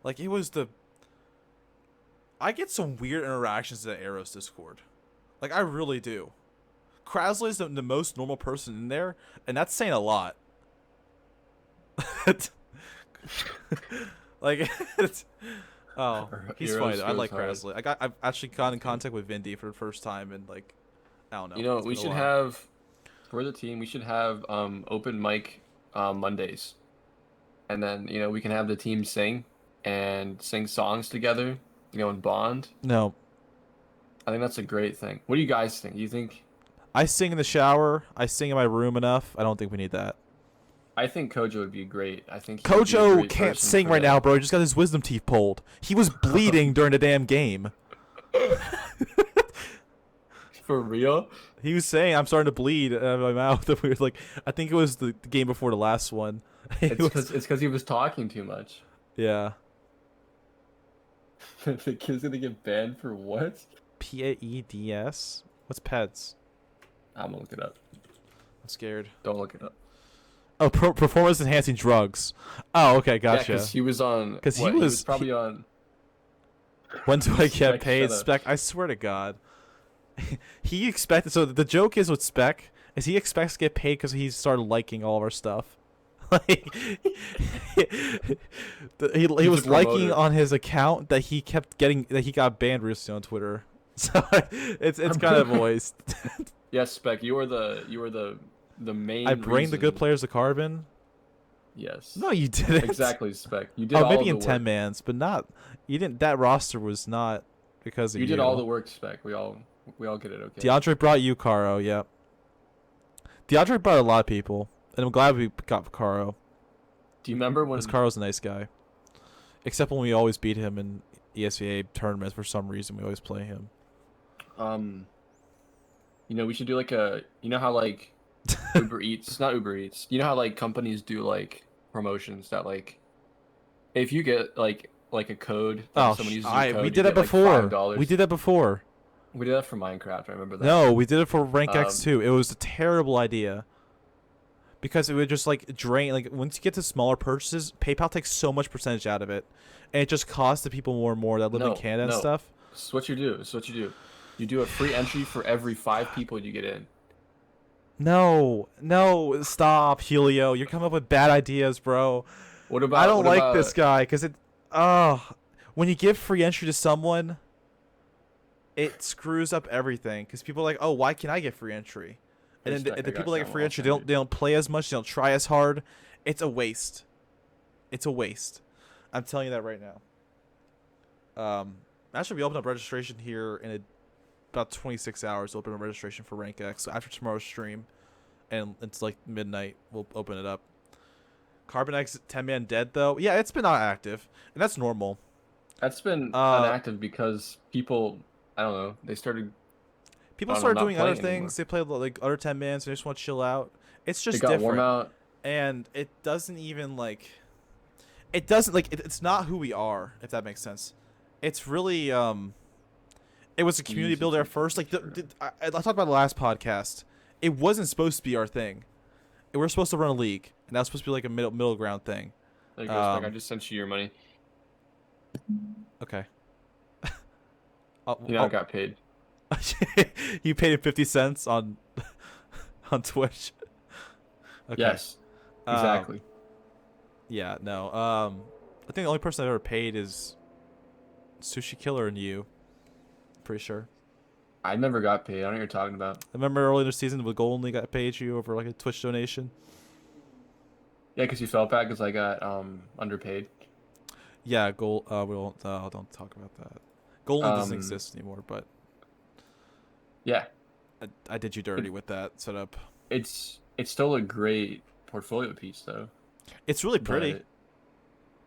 Like it was the. I get some weird interactions in the Arrows Discord. Like I really do. Krasley is the most normal person in there, and that's saying a lot. Like, he's funny though. I like Krasley. I've actually got in contact with Vindy for the first time, and like, I don't know. You know, we should have for the team. We should have open mic Mondays, and then we can have the team sing songs together. And bond. No, I think that's a great thing. What do you guys think? You think? I sing in the shower. I sing in my room enough. I don't think we need that. I think Kojo would be great. I think Kojo can't sing right now, bro. He just got his wisdom teeth pulled. He was bleeding during the damn game. For real? He was saying, "I'm starting to bleed out of my mouth." We were like, I think it was the game before the last one. It's because he was talking too much. Yeah. The kid's gonna get banned for what? PAEDS? What's PEDS? I'm gonna look it up. I'm scared. Don't look it up. Oh, performance enhancing drugs. Oh, okay, gotcha. Yeah, because he was on. Because he was probably on. When do I get paid, shut up. Spec? I swear to God. He expected. So the joke is with Spec is he expects to get paid because he started liking all of our stuff. Like he was liking on his account that he kept getting that he got banned recently on Twitter. So it's kind of voiced. Yes, Spec, you were the main. I bring reason. the good players to Carbon. Yes. No, you didn't. Exactly, Spec. You did. Oh, all maybe the in work. 10-mans, but not. You didn't. That roster was not because of you. You did all the work, Spec. We all get it. Okay. DeAndre brought you, Caro. Yep. DeAndre brought a lot of people, and I'm glad we got Caro. Do you remember when? Because Caro's a nice guy. Except when we always beat him in ESVA tournaments for some reason, we always play him. We should do like a. You know how like Uber Eats, not Uber Eats. You know how like companies do like promotions that like, if you get like a code. Oh, someone uses your code, we you did that get, like, before. $5. We did that before. We did that for Minecraft. I remember that. No, we did it for Rank X2. It was a terrible idea. Because it would just like drain. Like once you get to smaller purchases, PayPal takes so much percentage out of it, and it just costs the people more and more that live in Canada and stuff. It's what you do. You do a free entry for every 5 people you get in. No, stop, Helio. You're coming up with bad ideas, bro. What about? I don't like this guy because when you give free entry to someone, it screws up everything. Because people are like, oh, why can't I get free entry? And then the people that get free entry, they don't play as much, they don't try as hard. It's a waste. It's a waste. I'm telling you that right now. Actually, we open up registration here in about 26 hours. Open up registration for Rank X. So after tomorrow's stream, and it's like midnight, we'll open it up. CarbonX 10-man dead though. Yeah, it's been not active, and that's normal. That's been inactive because people, I don't know, they started. People started doing other things. They play like other 10-mans. They just want to chill out. It's just different. Warm out. And it doesn't even like. It doesn't like. It's not who we are. If that makes sense. It's really. It was a community builder at first. Like I talked about the last podcast. It wasn't supposed to be our thing. We were supposed to run a league, and that was supposed to be like a middle ground thing. There you go, Spec. I just sent you your money. Okay. I got paid. You paid him 50 cents on Twitch. Okay. Yes, exactly. Yeah, no. I think the only person I've ever paid is Sushi Killer and you. Pretty sure. I never got paid. I don't know what you're talking about. I remember earlier this season with Golden got paid you over like a Twitch donation. Yeah, because you felt bad because I got underpaid. Yeah, we won't. Don't talk about that. Golden doesn't exist anymore, but yeah, I did you dirty with that setup. It's still a great portfolio piece though. It's really pretty.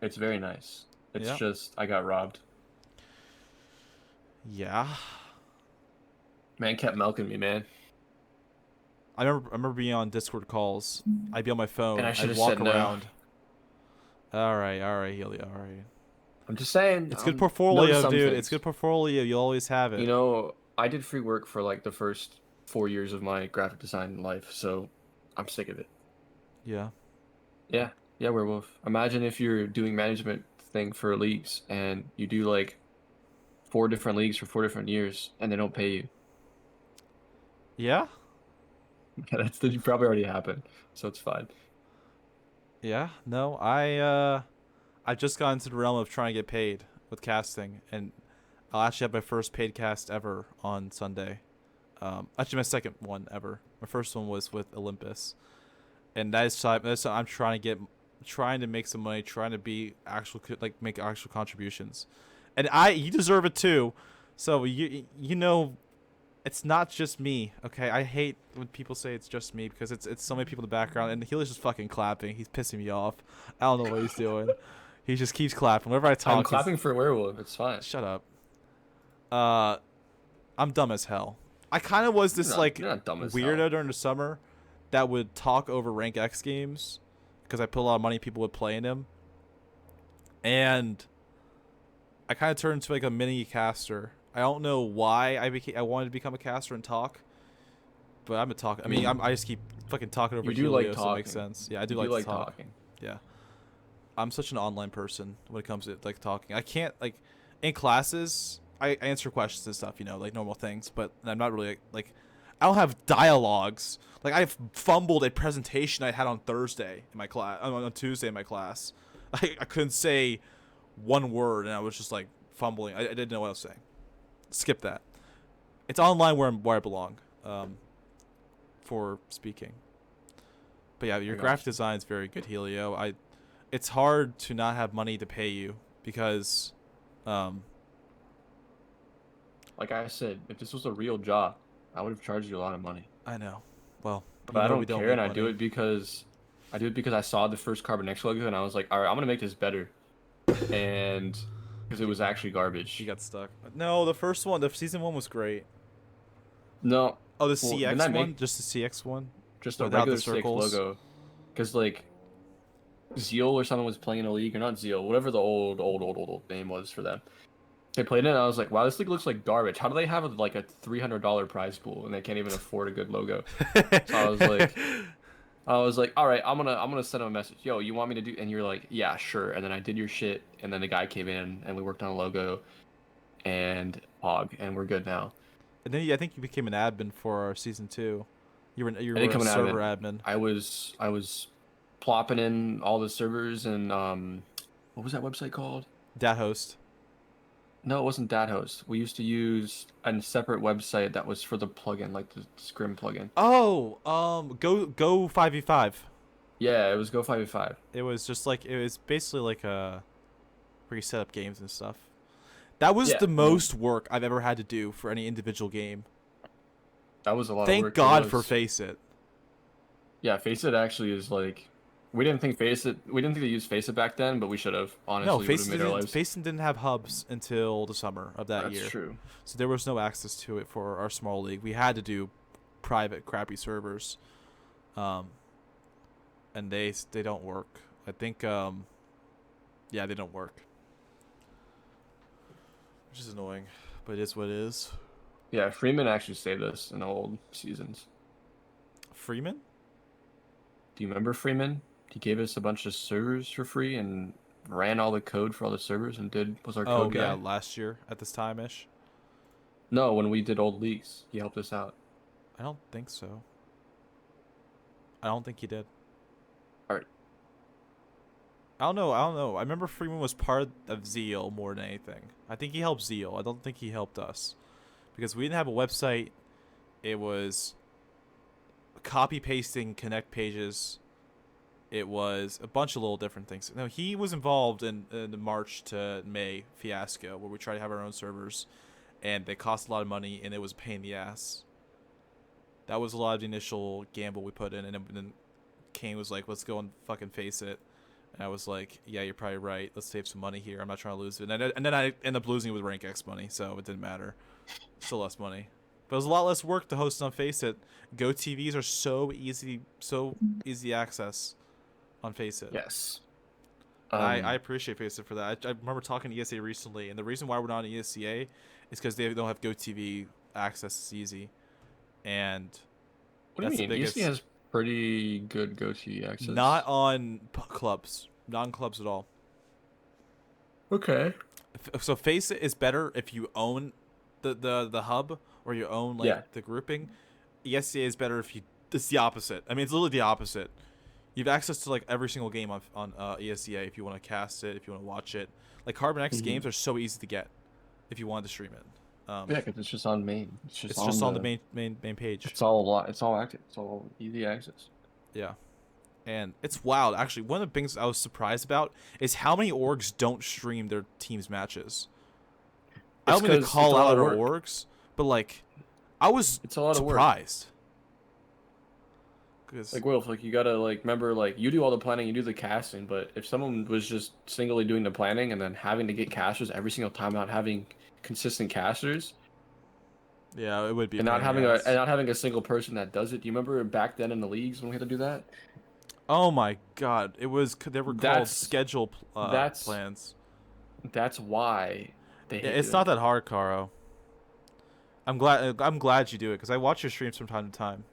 It's very nice. It's just I got robbed. Yeah. Man kept milking me, man. I remember being on Discord calls. I'd be on my phone. And I should I'd have walk said no. around. All right, Helio. All right. I'm just saying. It's good Know portfolio, some dude. It's things. good portfolio. You'll always have it. You know, I did free work for like the first 4 years of my graphic design life, so I'm sick of it. Yeah. Yeah, yeah, werewolf. Imagine if you're doing management thing for leagues and you do like 4 different leagues for 4 different years and they don't pay you. Yeah. Yeah, that's probably already happened, so it's fine. Yeah. No, I've just got into the realm of trying to get paid with casting, and I'll actually have my first paid cast ever on Sunday. Actually, my second one ever. My first one was with Olympus, and that's I'm trying to make some money, trying to be make actual contributions, and you deserve it too. So you know, it's not just me. Okay, I hate when people say it's just me because it's so many people in the background, and Healy's just fucking clapping. He's pissing me off. I don't know what he's doing. He just keeps clapping. Whenever I talk, I'm clapping for werewolf. It's fine. shut up. Uh, I'm dumb as hell. I kind of was this You're not dumb as weirdo hell. during the summer that would talk over rank X games because I put a lot of money people would play in them, and I kind of turned into like a mini caster. I don't know why I wanted to become a caster and talk, but I'm a talk. I mean, I just keep fucking talking over You do like Helio, so it makes talking. sense. Yeah, I do You like do to like talk. talking. Yeah, I'm such an online person when it comes to like talking. I can't like in classes. I answer questions and stuff, like normal things, but I'm not really like I don't have dialogues. Like I fumbled a presentation I had on Thursday in my class, on Tuesday in my class. I couldn't say one word, and I was just like fumbling. I didn't know what I was saying. Skip that. It's online where I belong, for speaking. But yeah, your graphic design is very good, Helio. It's hard to not have money to pay you because, Like I said, if this was a real job, I would have charged you a lot of money. I know. Well, But I we don't don't care, make and I money. do it because I saw the first CarbonX logo, and I was like, all right, I'm gonna make this better, and because it was actually garbage. You got stuck. No, the first one, the season one was great. No, Oh, the well, didn't I CX one, make just the CX one, just a without the regular six circles. logo? Because like Zeal or someone was playing in a league, or not Zeal, whatever the old name was for them. They played it, and I was like, wow, this league looks like garbage. How do they have like a $300 prize pool and they can't even afford a good logo? So I was like, all right, I'm gonna send him a message. Yo, you want me to do? And you're like, yeah, sure. And then I did your shit, and then the guy came in, and we worked on a logo, and Pog, and we're good now. And then I think you became an admin for our season 2. You I were didn't a come in server admin. admin. I was plopping in all the servers and what was that website called? Dat host. No, it wasn't DatHost. We used to use a separate website that was for the plugin, like the Scrim plugin. Oh, go 5v5. Yeah, it was Go5v5. It was just like it was basically like where you set up games and stuff. That was Yeah, the most work I've ever had to do for any individual game. that was a lot of Thank work. God for Face It. Yeah, Face It actually is like, we didn't think they used Face It back then, but we should have. Honestly, No, would have made our lives. Face It didn't have hubs until the summer of that year. That's true. So there was no access to it for our small league. We had to do private crappy servers. And they don't work. I think yeah, they don't work. Which is annoying, but it is what it is. Yeah, Freeman actually saved us in old seasons. Freeman? Do you remember Freeman? He gave us a bunch of servers for free and ran all the code for all the servers and was our code guy. Yeah, last year at this time ish. No, when we did old leagues, he helped us out. I don't think so. I don't think he did. All right. I don't know. I remember Freeman was part of Zeal more than anything. I think he helped Zeal. I don't think he helped us. Because we didn't have a website. It was copy pasting connect pages. It was a bunch of little different things. No, he was involved in the March to May fiasco where we tried to have our own servers, and they cost a lot of money, and it was a pain in the ass. That was a lot of the initial gamble we put in, and then Kane was like, "Let's go and fucking Face It," and I was like, "Yeah, you're probably right. Let's save some money here. I'm not trying to lose it." And then I ended up losing it with Rank X money, so it didn't matter. Still less money, But it was a lot less work to host on Face It. Go TVs are so easy access on Face It. Yes. And I appreciate Face It for that. I remember talking to ESA recently, and the reason why we're not on ESCA is because they don't have Go TV access as easy. And What do you mean? ESC has pretty good GoTV access. Not on clubs. Not on clubs at all. Okay. So Face It is better if you own the hub or you own the grouping. ESCA is better if you. It's the opposite. I mean, it's literally the opposite. You have access to like every single game on ESCA if you want to cast it, if you want to watch it. Like CarbonX games are so easy to get if you wanted to stream it. Yeah, because it's just on main. It's just on the main page. It's all active. It's all easy access. Yeah. And it's wild. Actually, one of the things I was surprised about is how many orgs don't stream their team's matches. I don't mean to call out our orgs, but like, I was surprised. Like, Wolf, like you gotta like remember, like you do all the planning, you do the casting, but if someone was just singly doing the planning and then having to get casters every single time, not having consistent casters, yeah, it would be. And not having a single person that does it. Do you remember back then in the leagues when we had to do that? Oh my God! They were called schedule plans. That's why they. It's not that hard, Caro. I'm glad you do it because I watch your streams from time to time,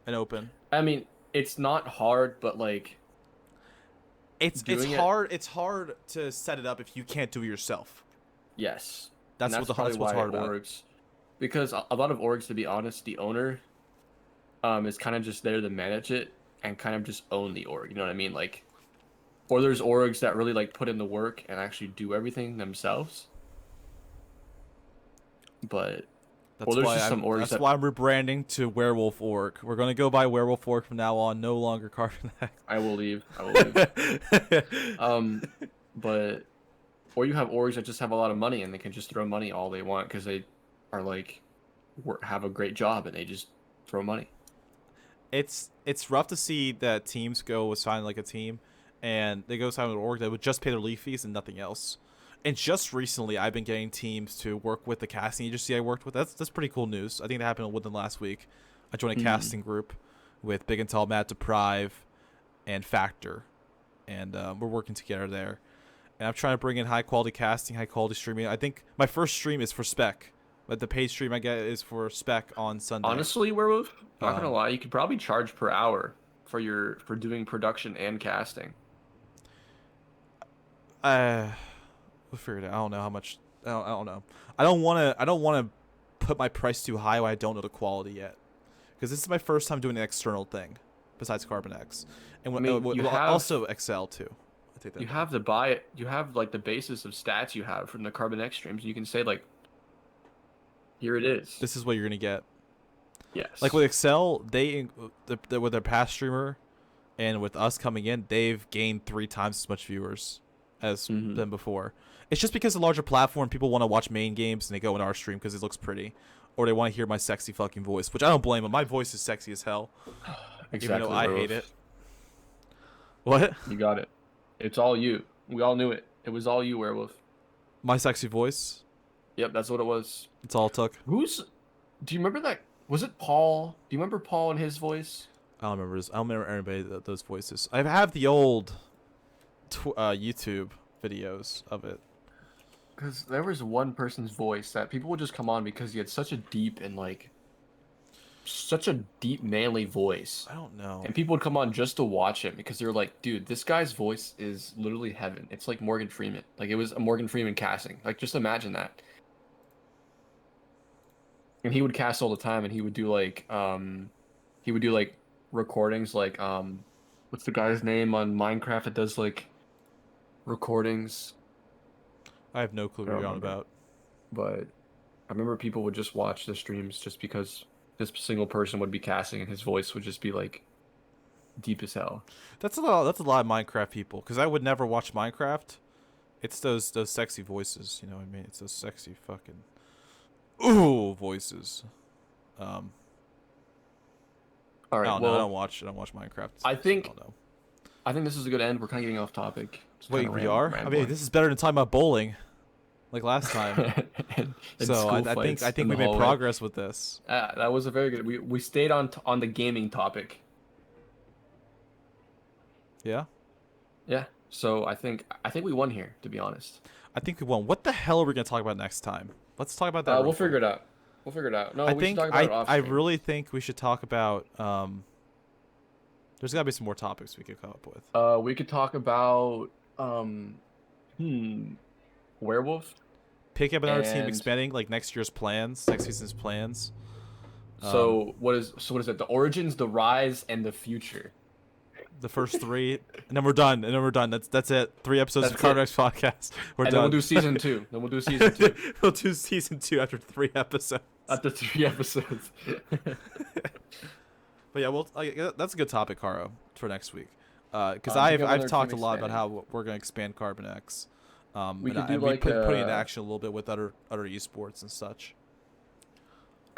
and open. I mean, it's not hard, but like. It's hard. It's hard to set it up if you can't do it yourself. Yes, that's what's hard about orgs. Because a lot of orgs, to be honest, the owner, is kind of just there to manage it and kind of just own the org. You know what I mean? Like, or there's orgs that really like put in the work and actually do everything themselves. But that's why I'm rebranding to Werewolf Org. We're gonna go by Werewolf Org from now on. No longer CarbonX. I will leave. But or you have orgs that just have a lot of money and they can just throw money all they want because they are like have a great job and they just throw money. It's rough to see that teams go sign like a team and they go sign with an org that would just pay their league fees and nothing else. And just recently, I've been getting teams to work with the casting agency I worked with. That's pretty cool news. I think that happened within last week. I joined a casting group with Big and Tall, Matt Deprive, and Factor, and we're working together there. And I'm trying to bring in high quality casting, high quality streaming. I think my first stream is for Spec, but the paid stream I get is for Spec on Sunday. Honestly, Werewolf, not gonna lie, you could probably charge per hour for doing production and casting. We'll figure it out. I don't know how much. I don't know. I don't want to put my price too high when I don't know the quality yet, because this is my first time doing an external thing, besides CarbonX, and also Excel too. I take that. You have to buy it. You have like the basis of stats you have from the CarbonX streams. You can say like, here it is. This is what you're gonna get. Yes. Like with Excel, with their past streamer, and with us coming in, they've gained 3 times as much viewers as than before. It's just because the larger platform, people want to watch main games and they go in our stream because it looks pretty, or they want to hear my sexy fucking voice, which I don't blame them. My voice is sexy as hell, exactly, even though I hate it. What? You got it. It's all you. We all knew it. It was all you, Werewolf. My sexy voice. Yep, that's what it was. It's all it took. Do you remember that? Was it Paul? Do you remember Paul and his voice? I don't remember anybody those voices. I have the old YouTube videos of it. Because there was one person's voice that people would just come on because he had such a deep manly voice. I don't know. And people would come on just to watch him because they were like, dude, this guy's voice is literally heaven. It's like Morgan Freeman. Like it was a Morgan Freeman casting. Like just imagine that. And he would cast all the time and he would do like recordings like what's the guy's name on Minecraft that does like recordings? I have no clue what you're on about. But I remember people would just watch the streams just because this single person would be casting and his voice would just be like deep as hell. That's a lot of Minecraft people, because I would never watch Minecraft. It's those sexy voices, you know what I mean? It's those sexy fucking voices. All right, I don't watch Minecraft. I think this is a good end. We're kind of getting off topic. Wait, we are? I mean, this is better than talking about bowling. like last time. and So school I fights think in we the made hallway. progress with this. That was a very good. We stayed on the gaming topic. Yeah, Yeah. So I think we won here, to be honest. I think we won. What the hell are we gonna talk about next time? Let's talk about that. Real We'll figure quick. it out. We'll figure it out. No, I we should think talk about it off I stream. really think we should talk about. There's gotta be some more topics we could come up with. We could talk about werewolf. Pick up another team and- expanding like next year's plans, next season's plans. So what is it? The origins, the rise, and the future. The first 3, and then we're done. That's it. 3 episodes That's of CarbonX podcast. We're And done. then we'll do season 2. We'll do season 2 after 3 episodes. After 3 episodes. But yeah, that's a good topic, Caro, for next week. Because Pick up another I've talked a team lot about expanding. how we're gonna expand CarbonX. We could do and like putting it into action a little bit with other esports and such.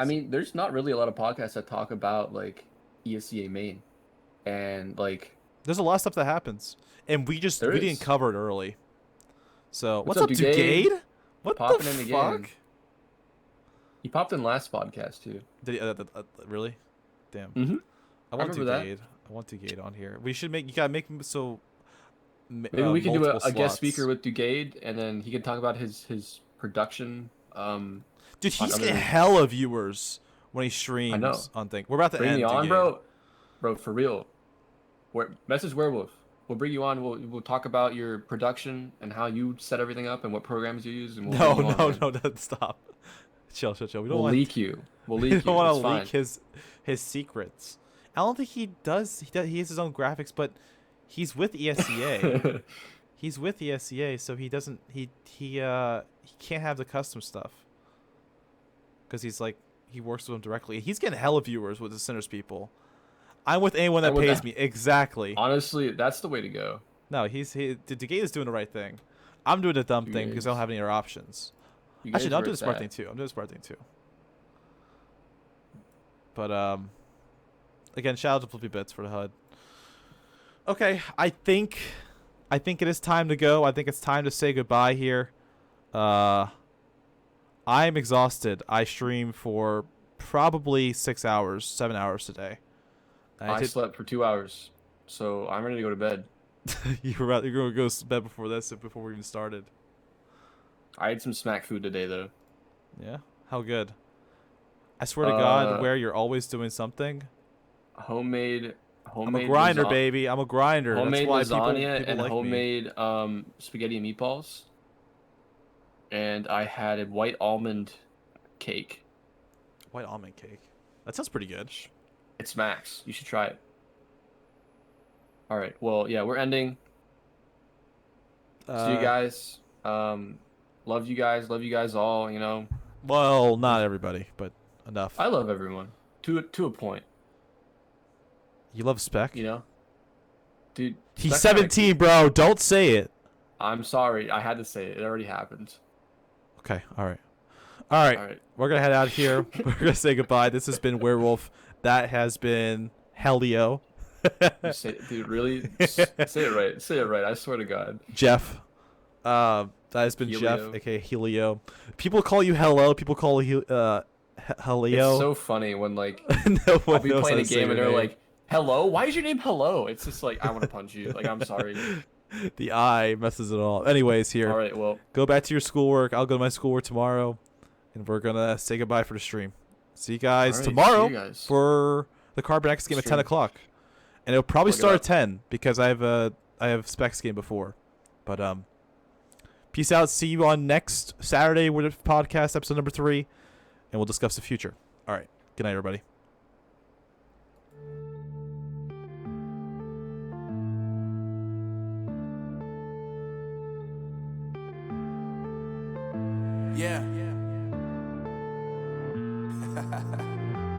I mean, there's not really a lot of podcasts that talk about like ESEA main, and like There's a lot of stuff that happens, and we There didn't is. cover it early. So What's what's up, up, Dugade? Dugade? What Popping the in fuck? again. He popped in last podcast too. Did he, really? Damn. Mm-hmm. I want remember that. Dugade. I want Dugade on here. We should make. You gotta make him so. Maybe we can do a multiple guest slots. speaker with Dugade, and then he can talk about his production. Dude, he's on getting other- hella viewers when he streams know. on thing. We're about to Bring end. me on, Dugade. bro, for real. Message Werewolf. We'll bring you on. We'll talk about your production and how you set everything up and what programs you use. And we'll No, bring you on, man. no, stop. Chill. We don't We'll want. leak you. We'll leak We you. don't want It's to fine. leak his secrets. I don't think he does. He has his own graphics, but he's with ESEA. He's with ESEA, so he doesn't. He can't have the custom stuff. Because he works with them directly. He's getting hella viewers with the Sinners people. I'm with anyone that And with pays that- me. Exactly. Honestly, that's the way to go. No, Dugade is doing the right thing. I'm doing the dumb thing because I don't have any other options. You guys Actually, no, I'm were doing the at smart that. thing too. But again, shout out to Flippy Bits for the HUD. Okay, I think it is time to go. I think it's time to say goodbye here. I'm exhausted. I streamed for probably 6 hours, 7 hours today. I slept for 2 hours, so I'm ready to go to bed. You're going to go to bed before we even started. I ate some smack food today, though. Yeah? How good? I swear to God, where you're always doing something. Homemade. I'm a grinder, baby. I'm a grinder. Homemade That's why lasagna people and like me. homemade spaghetti and meatballs. And I had a white almond cake. White almond cake. That sounds pretty good. It smacks. You should try it. All right. Well, yeah, we're ending. See you guys. Love you guys. Love you guys all. You know. Well, not everybody, but enough. I love everyone to a point. You love Spec? You know. Dude. He's Spec's kinda 17, cute. bro. Don't say it. I'm sorry. I had to say it. It already happened. Okay. All right. All right. All right. We're going to head out here. We're going to say goodbye. This has been Werewolf. That has been Helio. You say, dude, really? Say it right. Say it right. I swear to God. Jeff. That has been Jeff, Helio. aka Helio. People call you Hello. People call you Helio. It's so funny when like No one I'll be knows playing how a to say game your and they're name. like, "Hello? Why is your name Hello?" It's just like I want to punch you. Like I'm sorry. The I messes it all. Anyways, here. All right. Well, Go back to your schoolwork. I'll go to my schoolwork tomorrow, and we're gonna say goodbye for the stream. See you guys all right, see tomorrow you guys. for the CarbonX game at 10 Stream. o'clock, and it'll probably Look it start up. at 10 because I have Specs game before. But peace out. See you on next Saturday with the podcast episode number 3, and we'll discuss the future. All right. Good night, everybody. Yeah.